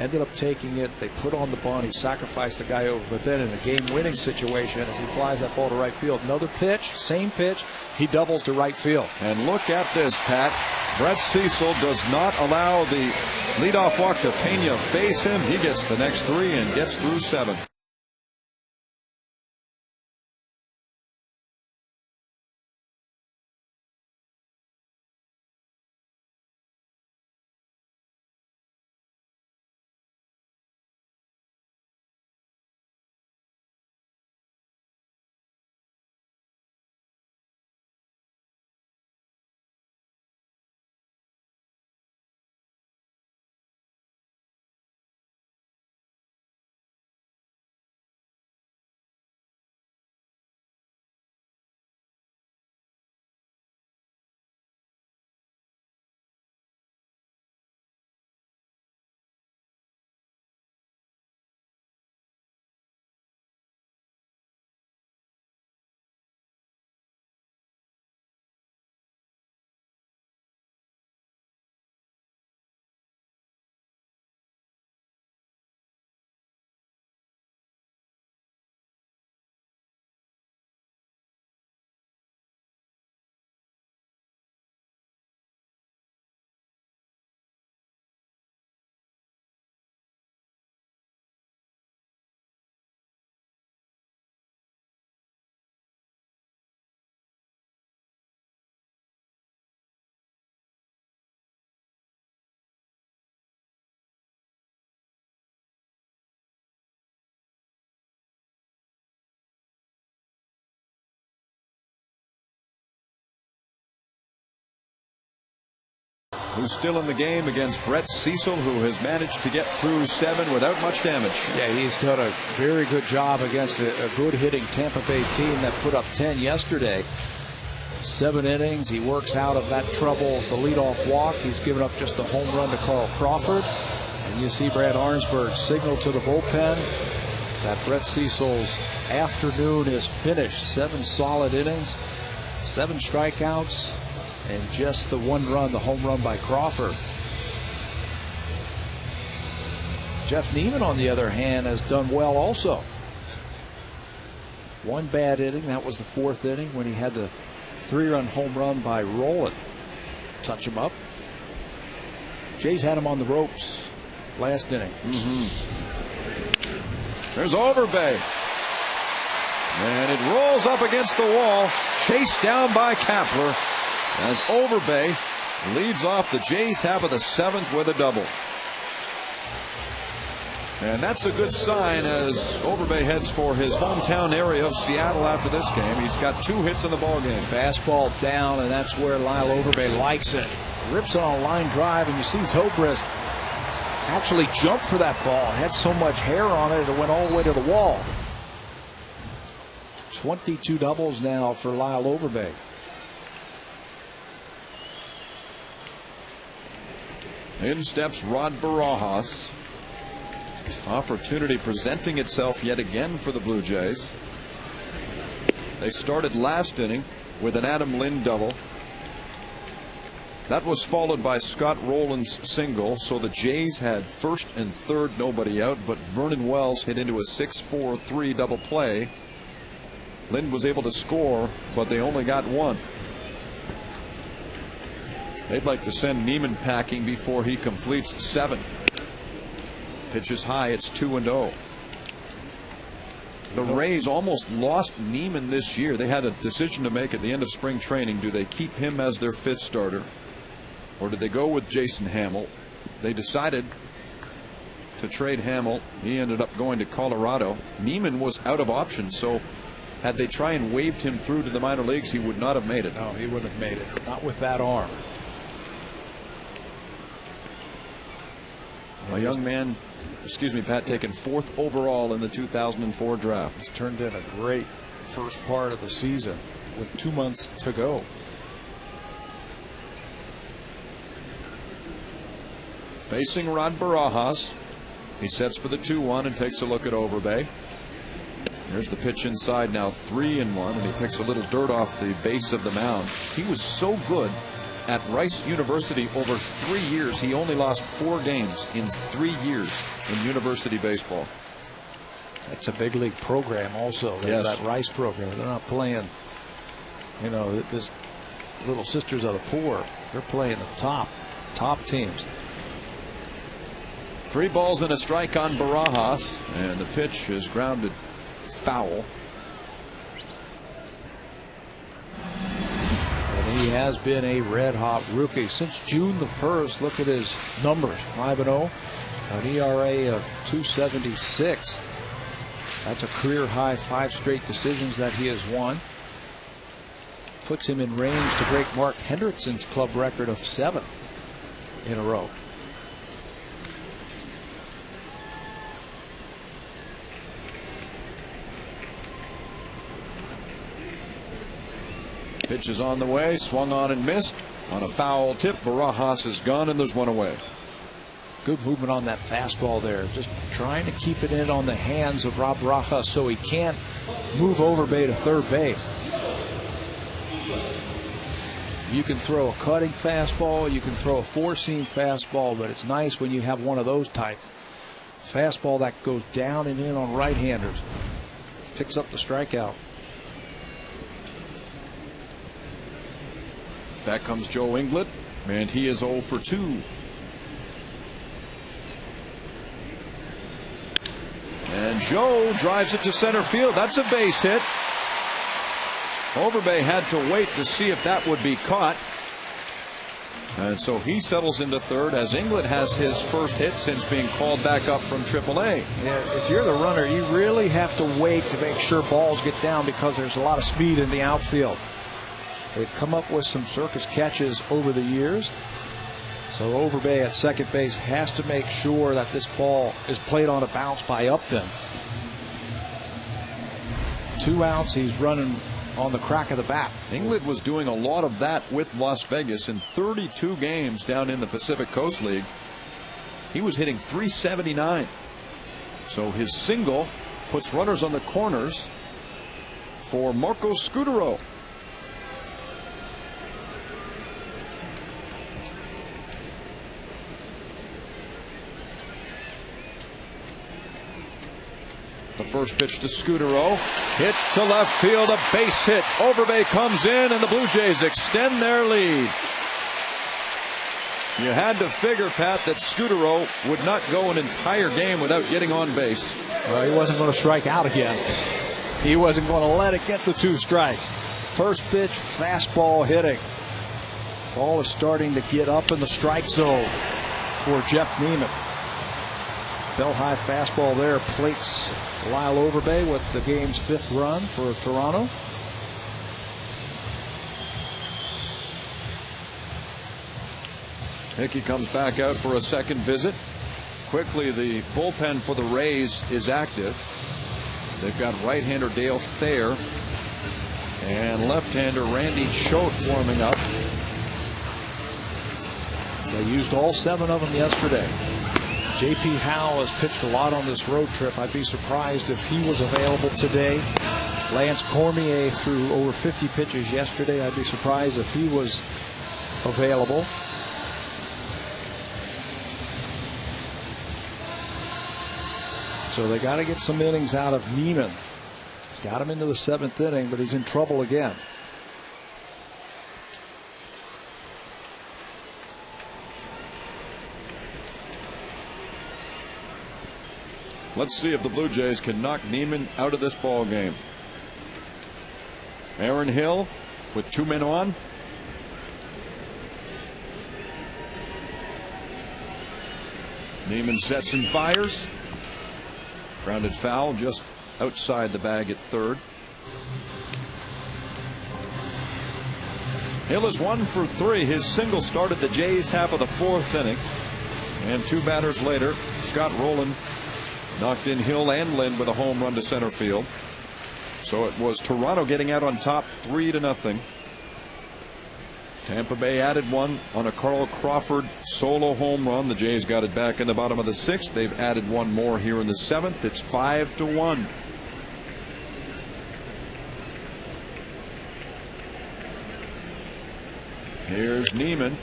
Ended up taking it. They put on the bunt. He sacrificed the guy over. But then in a game-winning situation, as he flies that ball to right field, another pitch, same pitch, he doubles to right field. And look at this, Pat. Brett Cecil does not allow the leadoff walk to Pena face him. He gets the next 3 and gets through 7. Who's still in the game against Brett Cecil, who has managed to get through 7 without much damage. Yeah, he's done a very good job against a good hitting Tampa Bay team that put up 10 yesterday. 7 innings. He works out of that trouble, the leadoff walk. He's given up just a home run to Carl Crawford. And you see Brad Arnsberg signal to the bullpen that Brett Cecil's afternoon is finished. 7 solid innings, 7 strikeouts, and just the 1 run, the home run by Crawford. Jeff Neiman, on the other hand, has done well also. 1 bad inning. That was the 4th inning when he had the 3-run home run by Rowland. Touch him up. Jays had him on the ropes last inning. There's Overbay. And it rolls up against the wall, chased down by Kapler as Overbay leads off the Jays half of the 7th with a double. And that's a good sign as Overbay heads for his hometown area of Seattle after this game. He's got 2 hits in the ballgame. Fastball down, and that's where Lyle Overbay likes it. Rips on a line drive, and you see Zobrist actually jumped for that ball. It had so much hair on it, it went all the way to the wall. 22 doubles now for Lyle Overbay. In steps Rod Barajas. Opportunity presenting itself yet again for the Blue Jays. They started last inning with an Adam Lind double. That was followed by Scott Rowland's single, so the Jays had first and third, nobody out, but Vernon Wells hit into a 6-4-3 double play. Lind was able to score, but they only got 1. They'd like to send Neiman packing before he completes 7. Pitches high, it's 2-0. The Rays almost lost Neiman this year. They had a decision to make at the end of spring training. Do they keep him as their 5th starter, or did they go with Jason Hamill? They decided to trade Hamill. He ended up going to Colorado. Neiman was out of options, so had they tried and waved him through to the minor leagues, he would not have made it. No, he wouldn't have made it. Not with that arm. A young man, Pat, taken 4th overall in the 2004 draft. He's turned in a great first part of the season with 2 months to go. Facing Rod Barajas. He sets for the 2-1 and takes a look at Overbay. There's the pitch inside now, 3-1, and he picks a little dirt off the base of the mound. He was so good at Rice University over 3 years. He only lost 4 games in 3 years in university baseball. That's a big league program also. Yes. That Rice program. They're not playing, this Little Sisters of the Poor. They're playing the top teams. 3 balls and a strike on Barajas, and the pitch is grounded foul. And he has been a red-hot rookie since June the 1st. Look at his numbers: 5-0, an ERA of 2.76. That's a career high 5 straight decisions that he has won. Puts him in range to break Mark Hendrickson's club record of 7 in a row. Pitch is on the way, swung on and missed. On a foul tip, Barajas is gone, and there's 1 away. Good movement on that fastball there. Just trying to keep it in on the hands of Rob Barajas so he can't move Overbay to third base. You can throw a cutting fastball, you can throw a 4-seam fastball, but it's nice when you have one of those type. Fastball that goes down and in on right-handers. Picks up the strikeout. Back comes Joe Inglet, and he is 0 for 2. And Joe drives it to center field. That's a base hit. Overbay had to wait to see if that would be caught. And so he settles into third as Inglet has his first hit since being called back up from AAA. Yeah, if you're the runner, you really have to wait to make sure balls get down because there's a lot of speed in the outfield. They've come up with some circus catches over the years. So Overbay at second base has to make sure that this ball is played on a bounce by Upton. 2 outs, he's running on the crack of the bat. Inglet was doing a lot of that with Las Vegas in 32 games down in the Pacific Coast League. He was hitting .379. So his single puts runners on the corners for Marco Scutaro. The first pitch to Scutaro, hit to left field, a base hit. Overbay comes in, and the Blue Jays extend their lead. You had to figure, Pat, that Scudero would not go an entire game without getting on base. Well, he wasn't going to strike out again. He wasn't going to let it get the 2 strikes. First pitch, fastball hitting. Ball is starting to get up in the strike zone for Jeff Neiman. Bell high fastball there plates Lyle Overbay with the game's 5th run for Toronto. Hickey comes back out for a second visit. Quickly, the bullpen for the Rays is active. They've got right-hander Dale Thayer and left-hander Randy Choate warming up. They used all 7 of them yesterday. J.P. Howe has pitched a lot on this road trip. I'd be surprised if he was available today. Lance Cormier threw over 50 pitches yesterday. I'd be surprised if he was available. So they got to get some innings out of Neiman. He's got him into the 7th inning, but he's in trouble again. Let's see if the Blue Jays can knock Neiman out of this ball game. Aaron Hill with 2 men on. Neiman sets and fires. Grounded foul just outside the bag at third. Hill is 1 for 3. His single started the Jays half of the 4th inning. And 2 batters later, Scott Rowland knocked in Hill and Lynn with a home run to center field. So it was Toronto getting out on top 3-0. Tampa Bay added 1 on a Carl Crawford solo home run. The Jays got it back in the bottom of the 6th. They've added 1 more here in the 7th. It's 5-1. Here's Neiman,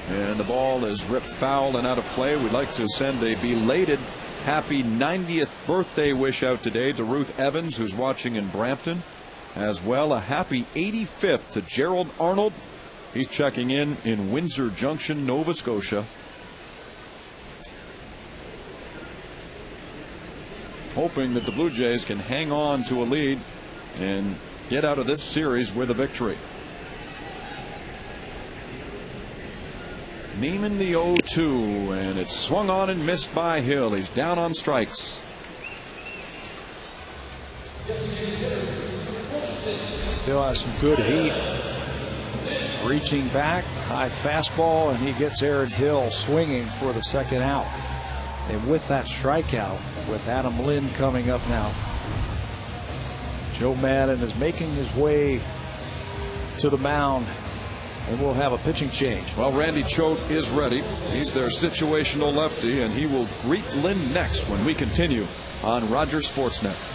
and the ball is ripped foul and out of play. We'd like to send a belated happy 90th birthday wish out today to Ruth Evans, who's watching in Brampton. As well, a happy 85th to Gerald Arnold. He's checking in Windsor Junction, Nova Scotia. Hoping that the Blue Jays can hang on to a lead and get out of this series with a victory. Neiman the 0-2, and it's swung on and missed by Hill. He's down on strikes. Still has some good heat. Reaching back, high fastball, and he gets Aaron Hill swinging for the 2nd out. And with that strikeout, with Adam Lynn coming up now, Joe Madden is making his way to the mound, and we'll have a pitching change. Well, Randy Choate is ready. He's their situational lefty, and he will greet Lynn next when we continue on Rogers Sportsnet.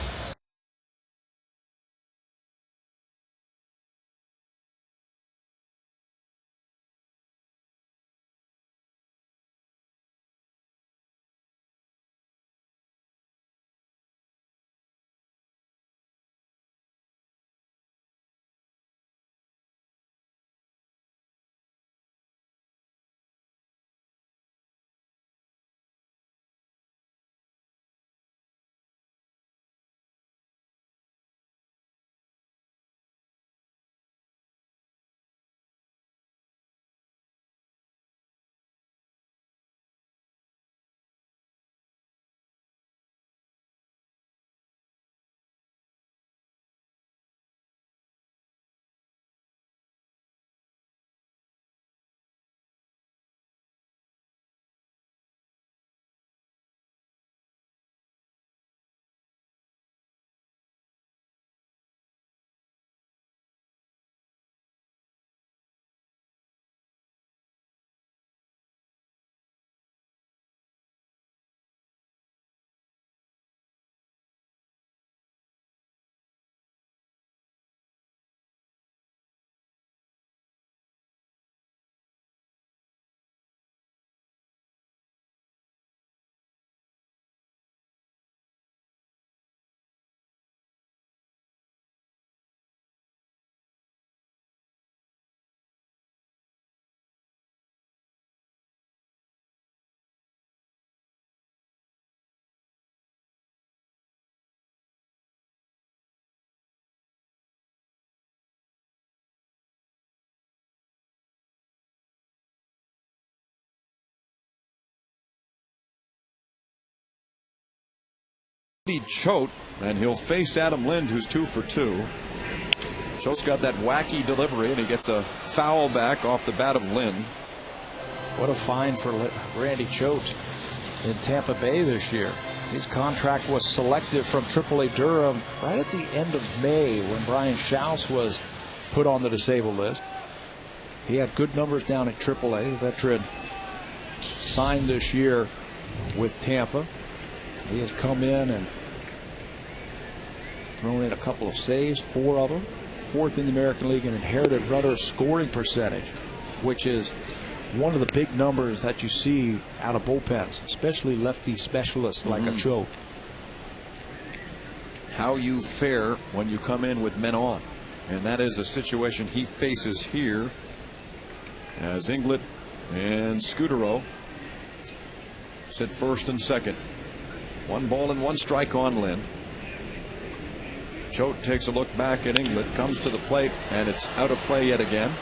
Choate, and he'll face Adam Lind, who's 2 for 2. Choate's got that wacky delivery, and he gets a foul back off the bat of Lind. What a find for Randy Choate in Tampa Bay this year. His contract was selected from AAA Durham right at the end of May when Brian Schaus was put on the disabled list. He had good numbers down at AAA. The veteran signed this year with Tampa. He has come in and thrown in a couple of saves, 4 of them. 4th in the American League in inherited runner scoring percentage, which is one of the big numbers that you see out of bullpens, especially lefty specialists like a Choate. How you fare when you come in with men on, and that is a situation he faces here as Inglet and Scudero sit first and second. 1 ball and 1 strike on Lind. Choate takes a look back at Inglet, comes to the plate, and it's out of play yet again.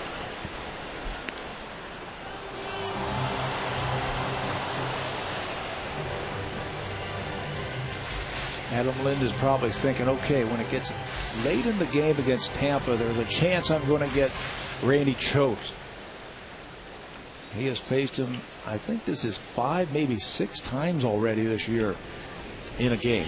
Adam Lind is probably thinking, okay, when it gets late in the game against Tampa, there's a chance I'm going to get Randy Choate. He has faced him, I think this is 5, maybe 6 times already this year in a game.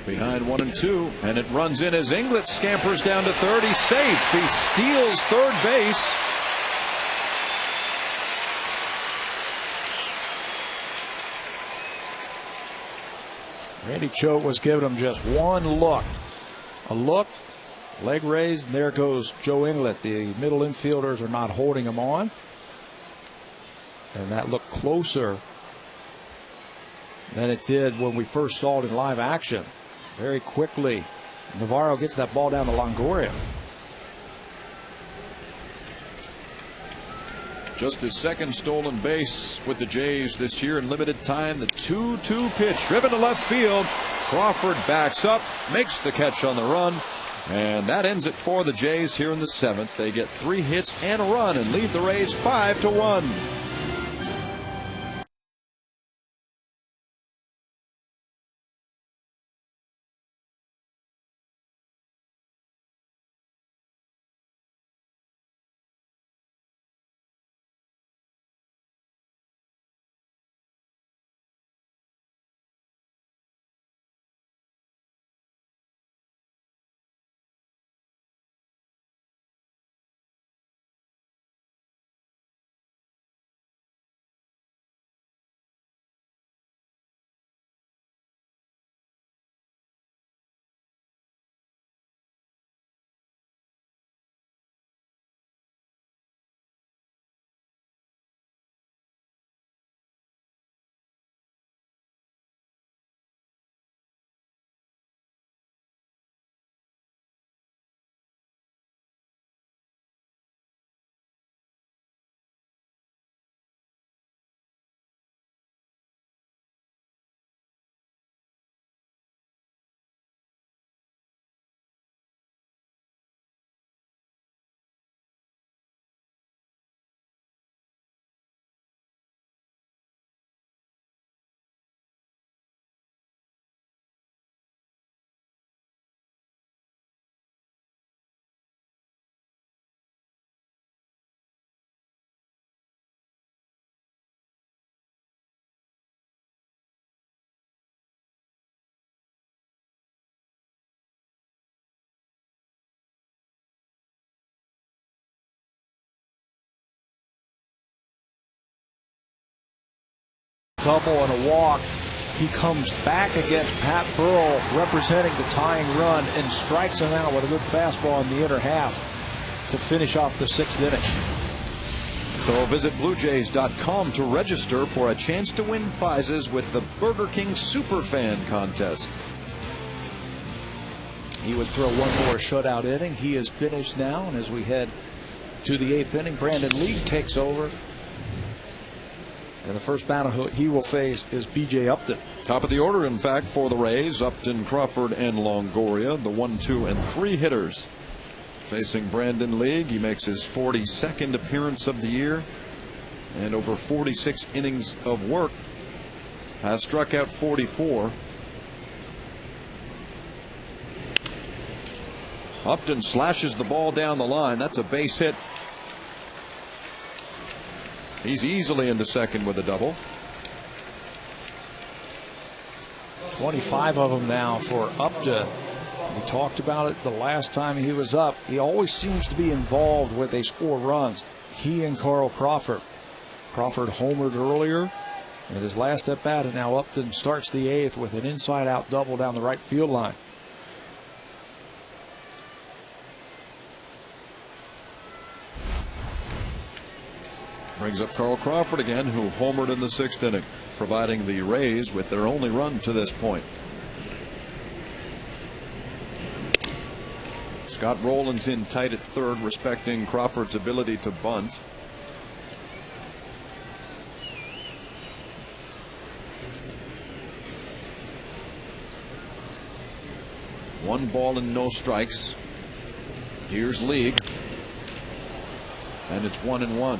Behind 1 and 2, and it runs in as Inglet scampers down to third. He's safe. He steals third base. Randy Choate was giving him just 1 look. A look, leg raised, and there goes Joe Inglet. The middle infielders are not holding him on. And that looked closer than it did when we first saw it in live action. Very quickly, Navarro gets that ball down to Longoria. Just his 2nd stolen base with the Jays this year in limited time. The 2-2 pitch driven to left field. Crawford backs up, makes the catch on the run, and that ends it for the Jays here in the 7th. They get 3 hits and a run and lead the Rays 5-1. Double and a walk. He comes back against Pat Burrell, representing the tying run, and strikes him out with a good fastball in the inner half to finish off the 6th inning. So visit BlueJays.com to register for a chance to win prizes with the Burger King Superfan Contest. He would throw one more shutout inning. He is finished now, and as we head to the 8th inning, Brandon Lee takes over. And the first batter he will face is B.J. Upton. Top of the order, in fact, for the Rays. Upton, Crawford, and Longoria, the 1, 2, and 3 hitters. Facing Brandon Lee, he makes his 42nd appearance of the year. and over 46 innings of work, has struck out 44. Upton slashes the ball down the line. That's a base hit. He's easily into second with a double. 25 of them now for Upton. We talked about it the last time he was up. He always seems to be involved when they score runs. He and Carl Crawford. Crawford homered earlier in his last at bat, and now Upton starts the 8th with an inside-out double down the right field line. Brings up Carl Crawford again, who homered in the 6th inning, providing the Rays with their only run to this point. Scott Rowland's in tight at third, respecting Crawford's ability to bunt. One ball and no strikes. Here's League, and it's 1-1.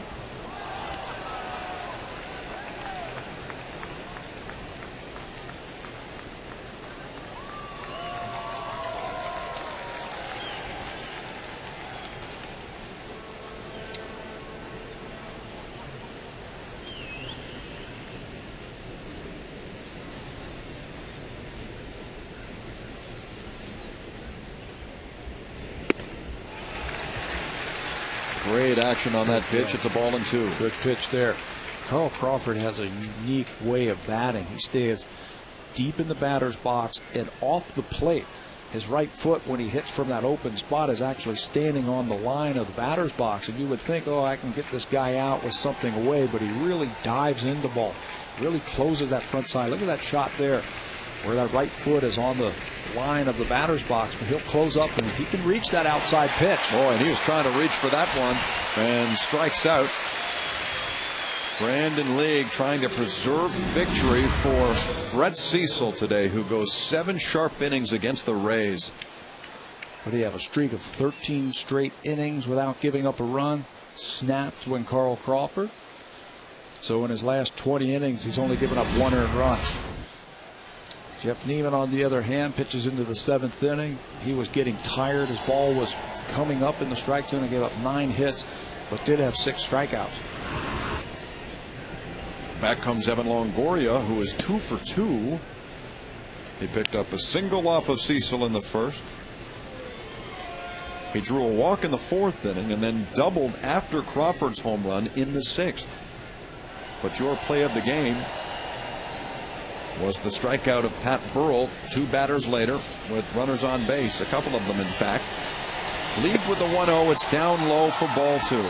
Great action on that pitch. It's a ball and 2. Good pitch there. Carl Crawford has a unique way of batting. He stays deep in the batter's box and off the plate. His right foot, when he hits from that open spot, is actually standing on the line of the batter's box. And you would think, oh, I can get this guy out with something away, but he really dives into the ball, really closes that front side. Look at that shot there, where that right foot is on the line of the batter's box, but he'll close up and he can reach that outside pitch. Boy, and he was trying to reach for that one and strikes out. Brandon League trying to preserve victory for Brett Cecil today, who goes 7 sharp innings against the Rays. But he have a streak of 13 straight innings without giving up a run. Snapped when Carl Crawford. So in his last 20 innings, he's only given up 1 earned run. Jeff Neiman, on the other hand, pitches into the 7th inning. He was getting tired. His ball was coming up in the strike zone and gave up 9 hits, but did have 6 strikeouts. Back comes Evan Longoria, who is 2 for 2. He picked up a single off of Cecil in the 1st. He drew a walk in the 4th inning and then doubled after Crawford's home run in the 6th. But your play of the game was the strikeout of Pat Burrell 2 batters later with runners on base, a couple of them in fact. Lead with the 1-0. It's down low for ball 2.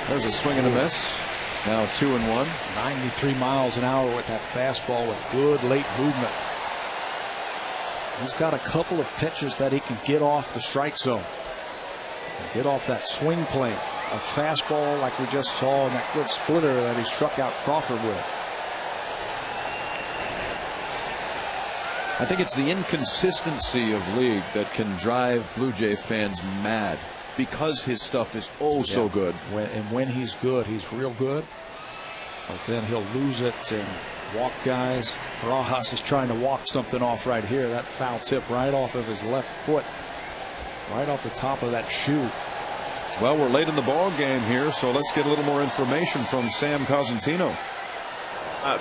There's a swing and a miss. Now 2-1. 93 miles an hour with that fastball with good late movement. He's got a couple of pitches that he can get off the strike zone. Get off that swing plane. A fastball like we just saw, and that good splitter that he struck out Crawford with. I think it's the inconsistency of League that can drive Blue Jay fans mad, because his stuff is so good. When he's good, he's real good. But then he'll lose it and walk guys. Barajas is trying to walk something off right here. That foul tip right off of his left foot, right off the top of that shoe. Well, we're late in the ball game here, so let's get a little more information from Sam Cosentino.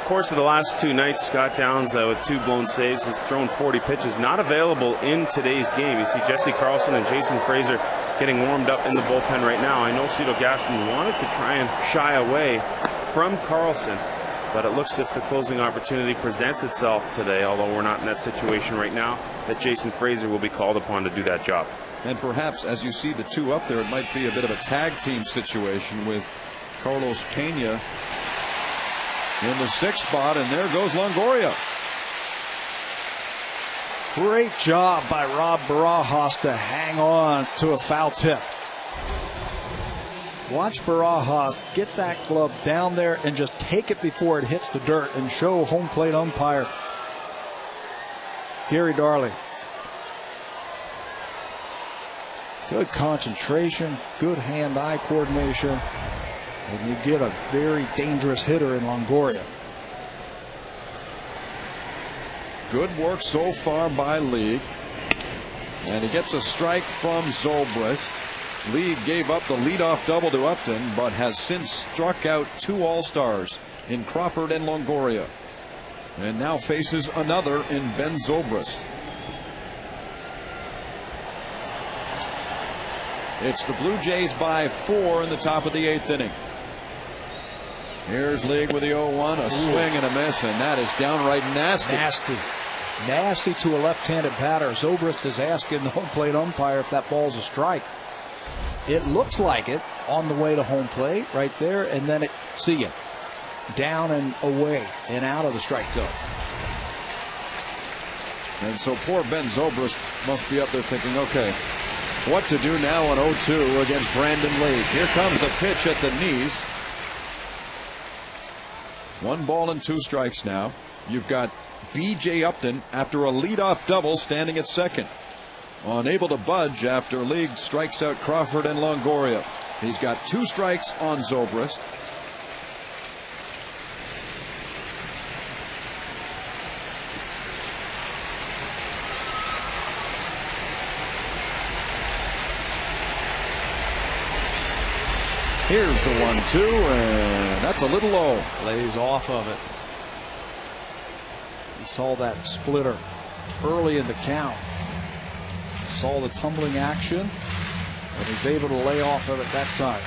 Course of the last 2 nights, Scott Downs with 2 blown saves has thrown 40 pitches. Not available in today's game. You see Jesse Carlson and Jason Fraser getting warmed up in the bullpen right now. I know Cito Gaston wanted to try and shy away from Carlson, but it looks as if the closing opportunity presents itself today, although we're not in that situation right now, that Jason Fraser will be called upon to do that job. And perhaps as you see the 2 up there, it might be a bit of a tag team situation with Carlos Pena in the 6th spot, and there goes Longoria. Great job by Rob Barajas to hang on to a foul tip. Watch Barajas get that glove down there and just take it before it hits the dirt and show home plate umpire Gary Darley. Good concentration, good hand-eye coordination, and you get a very dangerous hitter in Longoria. Good work so far by League. And he gets a strike from Zobrist. League gave up the leadoff double to Upton, but has since struck out 2 All-Stars in Crawford and Longoria. And now faces another in Ben Zobrist. It's the Blue Jays by 4 in the top of the 8th inning. Here's League with the 0-1, a swing and a miss, and that is downright nasty. Nasty to a left-handed batter. Zobrist is asking the home plate umpire if that ball's a strike. It looks like it on the way to home plate right there, and then it, see ya, down and away and out of the strike zone. And so poor Ben Zobrist must be up there thinking, okay, what to do now on 0-2 against Brandon League. Here comes the pitch at the knees. 1 ball and 2 strikes now. You've got B.J. Upton after a leadoff double standing at second. Unable to budge after League strikes out Crawford and Longoria. He's got 2 strikes on Zobrist. Here's the 1-2, and that's a little low. Lays off of it. He saw that splitter early in the count. Saw the tumbling action, and he's able to lay off of it that time.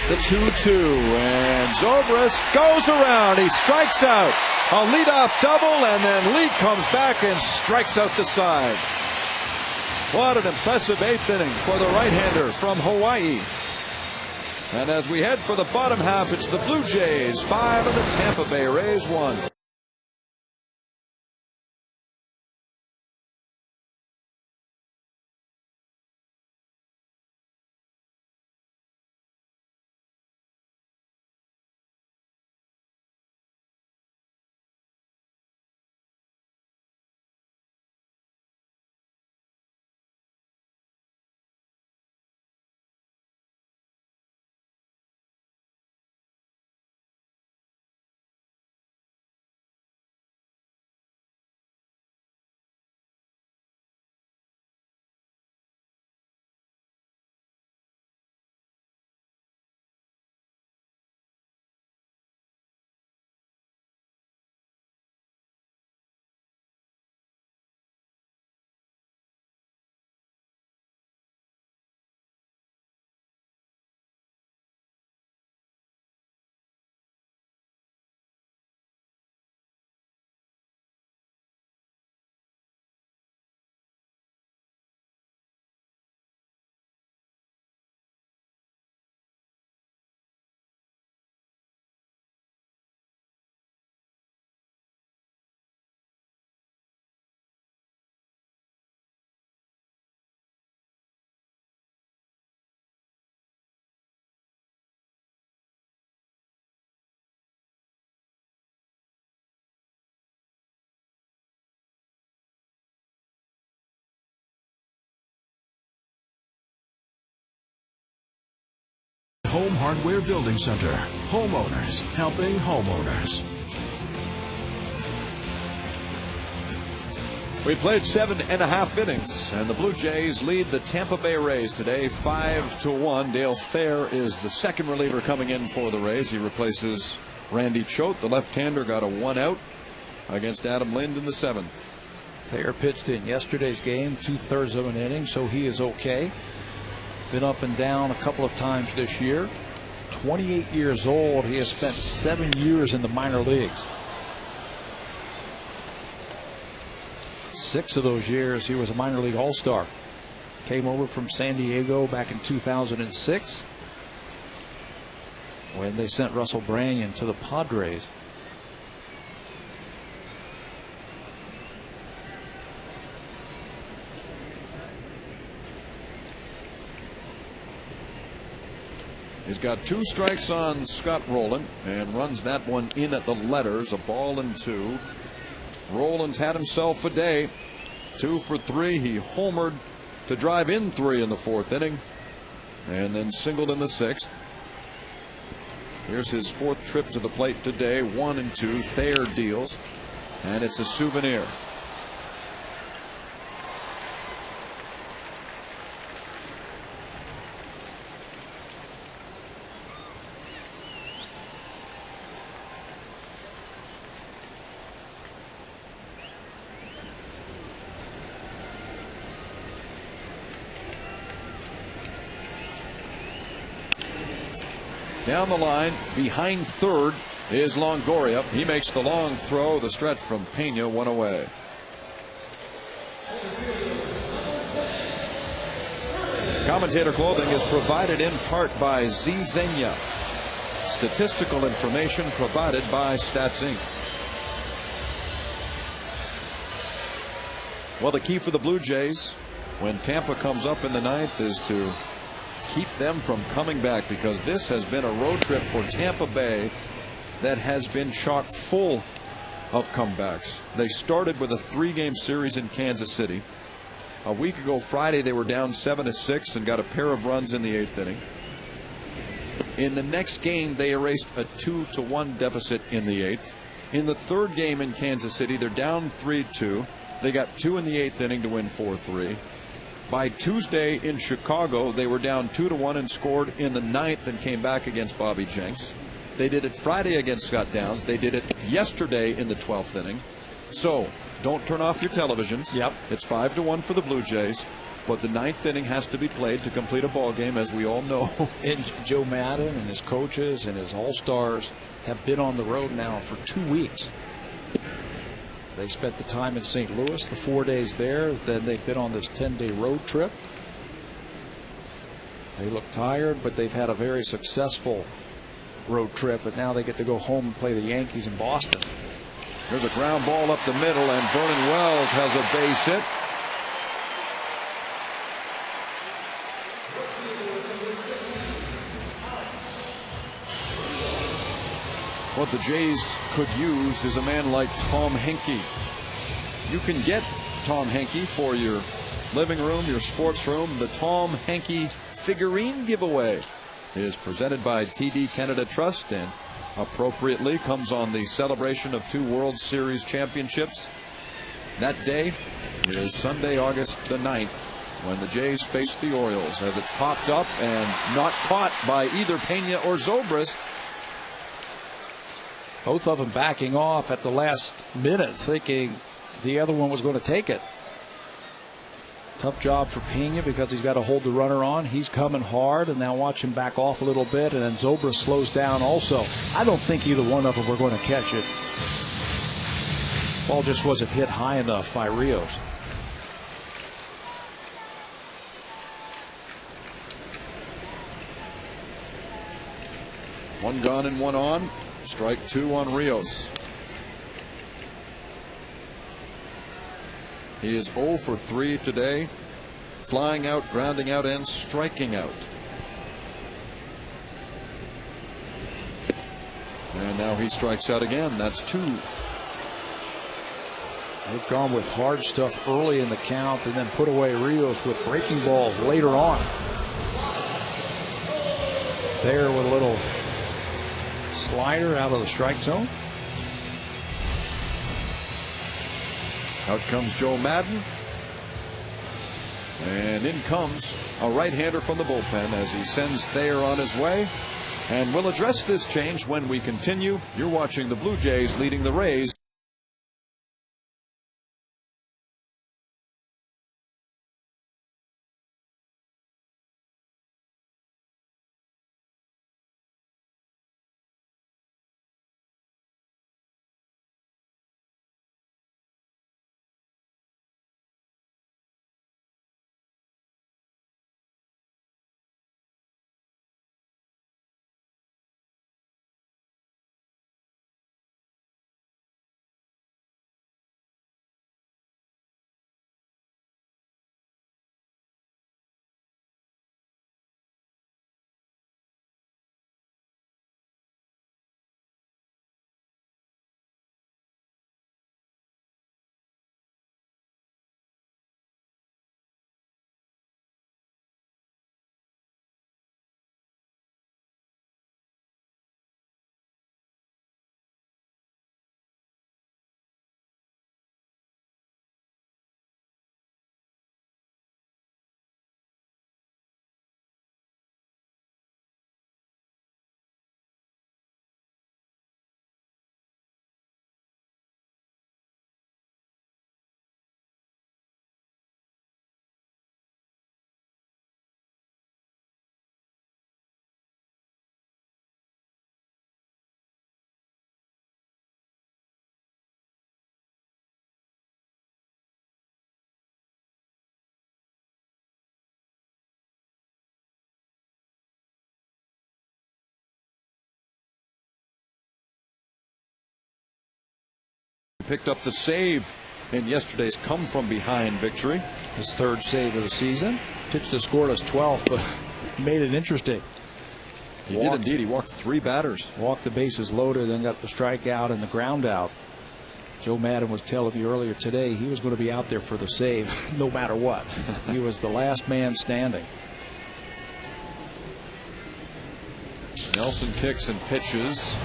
The 2-2, and Zobrist goes around. He strikes out. A leadoff double, and then League comes back and strikes out the side. What an impressive 8th inning for the right-hander from Hawaii. And as we head for the bottom half, it's the Blue Jays 5 and the Tampa Bay Rays 1. Home Hardware Building Center. Homeowners helping homeowners. We played 7.5 innings, and the Blue Jays lead the Tampa Bay Rays today 5-1. Dale Thayer is the second reliever coming in for the Rays. He replaces Randy Choate. The left-hander got a 1-out against Adam Lind in the 7th. Thayer pitched in yesterday's game, 2/3 of an inning, so he is okay. Been up and down a couple of times this year. 28 years old. He has spent 7 years in the minor leagues. 6 of those years he was a minor league all-star. Came over from San Diego back in 2006 when they sent Russell Branyan to the Padres. He's got 2 strikes on Scott Rowland and runs that one in at the letters. A ball and 2. Rowland's had himself a day. 2 for 3. He homered to drive in 3 in the 4th inning and then singled in the 6th. Here's his 4th trip to the plate today. 1 and 2. Thayer deals, and it's a souvenir. Down the line, behind third, is Longoria. He makes the long throw. The stretch from Pena, 1 away. Commentator clothing is provided in part by Zizenia. Statistical information provided by Stats Inc. Well, the key for the Blue Jays when Tampa comes up in the 9th is to keep them from coming back, because this has been a road trip for Tampa Bay that has been chock full of comebacks. They started with a 3-game series in Kansas City. A week ago Friday they were down 7-6 and got a pair of runs in the 8th inning. In the next game they erased a 2-1 deficit in the 8th. In the 3rd game in Kansas City they're down 3-2. They got 2 in the 8th inning to win 4-3. By Tuesday in Chicago, they were down 2-1 and scored in the 9th and came back against Bobby Jenks. They did it Friday against Scott Downs. They did it yesterday in the 12th inning. So don't turn off your televisions. Yep. It's 5-1 for the Blue Jays, but the 9th inning has to be played to complete a ball game, as we all know. And Joe Madden and his coaches and his all-stars have been on the road now for 2 weeks. They spent the time in St. Louis, the 4 days there. Then they've been on this 10-day road trip. They look tired, but they've had a very successful road trip. But now they get to go home and play the Yankees in Boston. There's a ground ball up the middle, and Vernon Wells has a base hit. What the Jays could use is a man like Tom Henke. You can get Tom Henke for your living room, your sports room. The Tom Henke figurine giveaway is presented by TD Canada Trust and appropriately comes on the celebration of 2 World Series championships. That day is Sunday, August the 9th, when the Jays face the Orioles, as it's popped up and not caught by either Pena or Zobrist. Both of them backing off at the last minute, thinking the other one was going to take it. Tough job for Pena because he's got to hold the runner on. He's coming hard, and now watch him back off a little bit, and then Zobrist slows down also. I don't think either one of them were going to catch it. Ball just wasn't hit high enough by Rios. One gone and one on. Strike 2 on Rios. He is 0 for 3 today, flying out, grounding out, and striking out. And now he strikes out again. That's 2. They've gone with hard stuff early in the count and then put away Rios with breaking balls later on. There with a little slider out of the strike zone. Out comes Joe Madden. And in comes a right-hander from the bullpen as he sends Thayer on his way. And we'll address this change when we continue. You're watching the Blue Jays leading the Rays. picked up the save in yesterday's come-from-behind victory. His third save of the season. Pitched a scoreless 12th, but made it interesting. He did indeed. He walked 3 batters. Walked the bases loaded, then got the strikeout and the ground out. Joe Madden was telling you earlier today he was going to be out there for the save no matter what. He was the last man standing. Nelson kicks and pitches.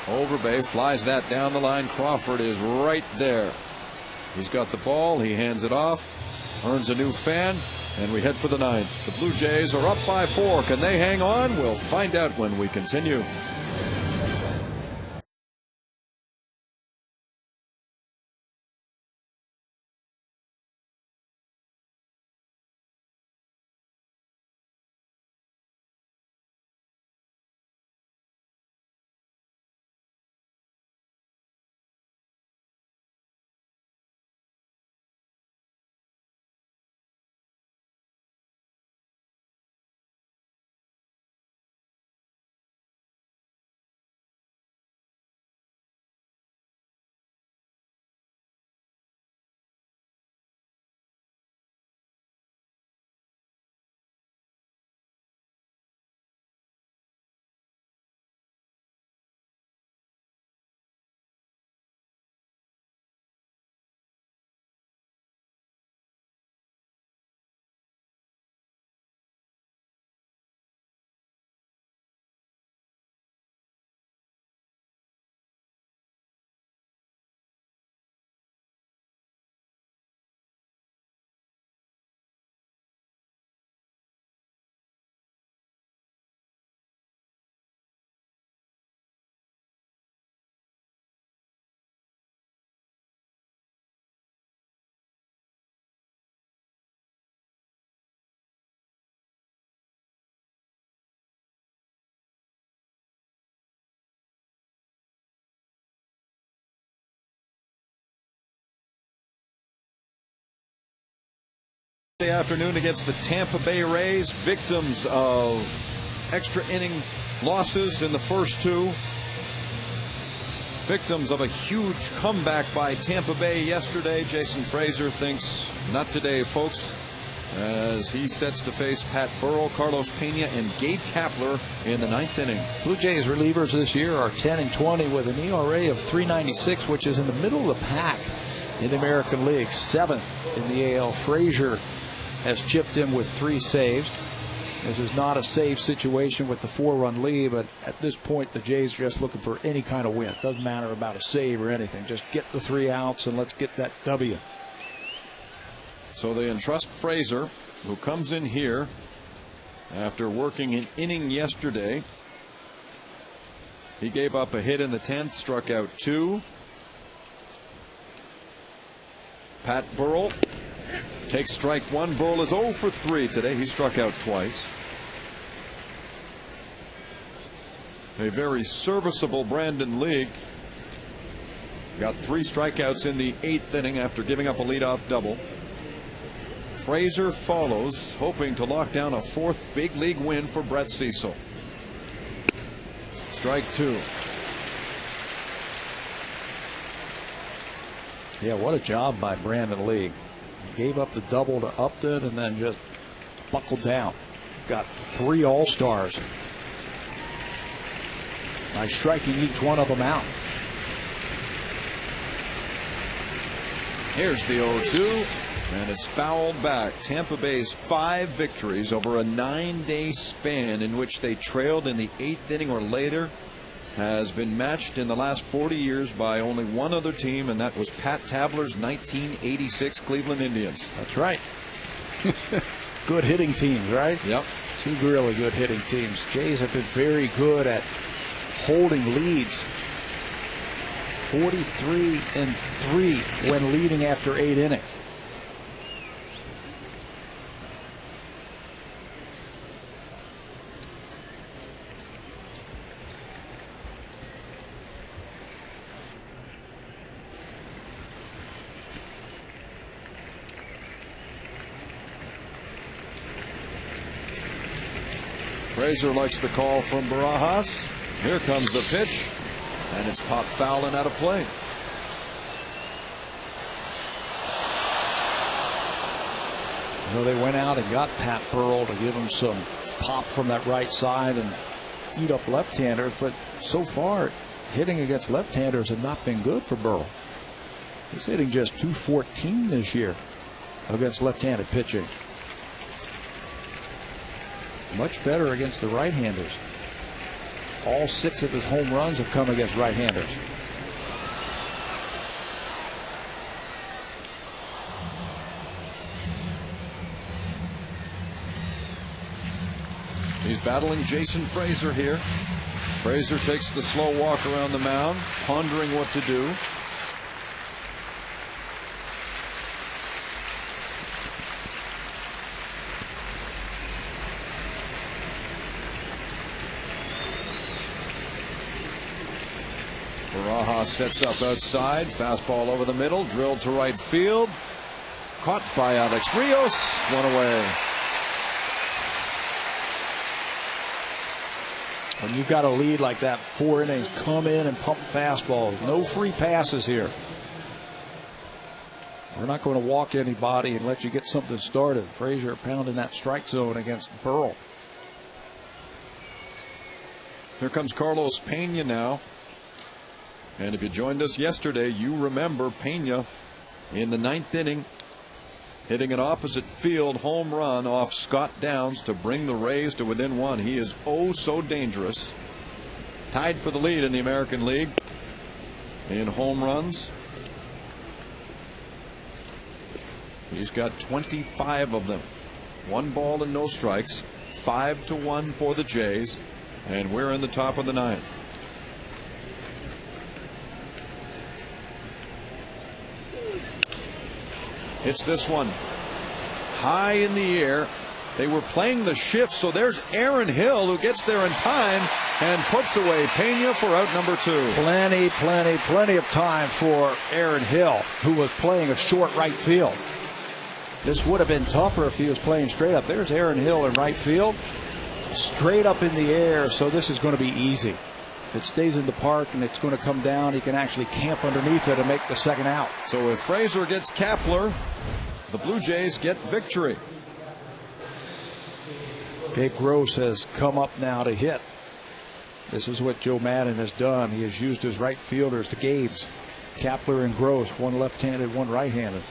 Overbay flies that down the line. Crawford is right there. He's got the ball. He hands it off. Earns a new fan. And we head for the 9th. The Blue Jays are up by 4. Can they hang on? We'll find out when we continue. Afternoon against the Tampa Bay Rays, victims of extra inning losses in the first 2. Victims of a huge comeback by Tampa Bay yesterday. Jason Frazier thinks not today, folks, as he sets to face Pat Burrell, Carlos Pena, and Gabe Kapler in the 9th inning. Blue Jays relievers this year are 10-20 with an ERA of .396, which is in the middle of the pack in the American League. 7th in the AL. Frazier has chipped in with 3 saves. This is not a save situation with the 4-run lead, but at this point the Jays are just looking for any kind of win. Doesn't matter about a save or anything. Just get the 3 outs and let's get that W. So they entrust Frazier, who comes in here after working an inning yesterday. He gave up a hit in the 10th, struck out 2. Pat Burrell takes strike 1. Burrell is 0 for 3 today. He struck out twice. A very serviceable Brandon League. Got 3 strikeouts in the 8th inning after giving up a leadoff double. Frazier follows, hoping to lock down a 4th big league win for Brett Cecil. Strike 2. Yeah, what a job by Brandon League. Gave up the double to Upton and then just buckled down. Got 3 All-Stars by striking each one of them out. Here's the 0-2, and it's fouled back. Tampa Bay's 5 victories over a 9-day span in which they trailed in the 8th inning or later has been matched in the last 40 years by only one other team, and that was Pat Tabler's 1986 Cleveland Indians. That's right. Good hitting teams, right? Yep. 2 really good hitting teams. Jays have been very good at holding leads. 43-3 when leading after 8 innings. Frazier likes the call from Barajas. Here comes the pitch, and it's popped foul and out of play. So they went out and got Pat Burrell to give him some pop from that right side and eat up left-handers, but so far hitting against left-handers have not been good for Burrell. He's hitting just .214 this year against left-handed pitching. Much better against the right-handers. All 6 of his home runs have come against right-handers. He's battling Jason Frazier here. Frazier takes the slow walk around the mound, pondering what to do. Baraja sets up outside. Fastball over the middle. Drilled to right field. Caught by Alex Rios. One away. When you've got a lead like that, 4 innings, come in and pump fastballs. No free passes here. We're not going to walk anybody and let you get something started. Frazier pounding that strike zone against Burrell. Here comes Carlos Pena now. And if you joined us yesterday, you remember Pena in the 9th inning hitting an opposite field home run off Scott Downs to bring the Rays to within 1. He is oh so dangerous. Tied for the lead in the American League in home runs. He's got 25 of them. 1 ball and no strikes. 5-1 for the Jays. And we're in the top of the 9th. Hits this one high in the air. They were playing the shift, so there's Aaron Hill who gets there in time and puts away Pena for out number 2. Plenty of time for Aaron Hill, who was playing a short right field. This would have been tougher if he was playing straight up. There's Aaron Hill in right field, straight up in the air, so this is going to be easy. If it stays in the park and it's going to come down, he can actually camp underneath it and make the second out. So if Frazier gets Kapler, the Blue Jays get victory. Gabe Gross has come up now to hit. This is what Joe Madden has done. He has used his right fielders, the Gabes, Kapler and Gross, one left-handed, one right-handed.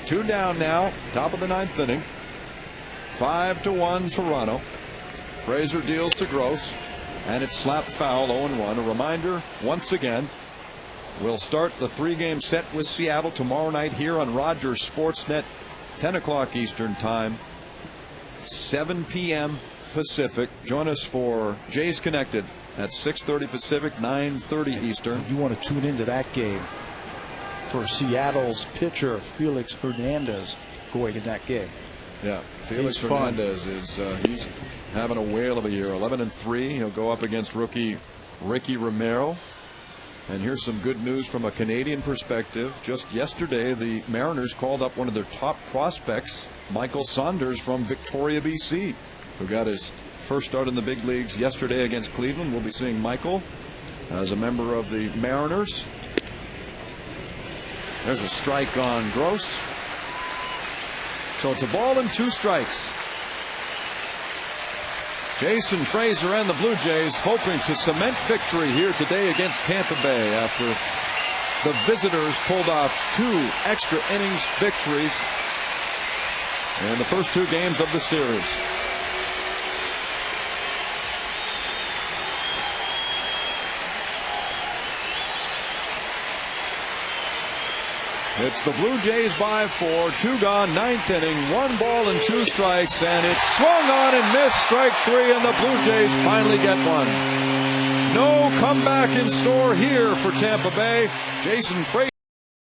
Two down now, top of the 9th inning. 5-1 Toronto. Frazier deals to Gross, and it's slapped foul, 0-1. A reminder, once again, we'll start the 3-game set with Seattle tomorrow night here on Rogers Sportsnet, 10 o'clock Eastern Time, 7 p.m. Pacific. Join us for Jays Connected at 6:30 Pacific, 9:30 Eastern. You want to tune into that game for Seattle's pitcher, Felix Hernandez, going in that game. Yeah, Felix Hernandez is he's having a whale of a year. 11-3. He'll go up against rookie Ricky Romero. And here's some good news from a Canadian perspective. Just yesterday, the Mariners called up one of their top prospects, Michael Saunders from Victoria, BC, who got his first start in the big leagues yesterday against Cleveland. We'll be seeing Michael as a member of the Mariners. There's a strike on Gross. So it's a ball and 2 strikes. Jason Frazier and the Blue Jays hoping to cement victory here today against Tampa Bay after the visitors pulled off 2 extra innings victories in the first 2 games of the series. It's the Blue Jays by 4, 2 gone, 9th inning, 1 ball and 2 strikes, and it's swung on and missed, strike 3, and the Blue Jays finally get one. No comeback in store here for Tampa Bay. Jason Frazier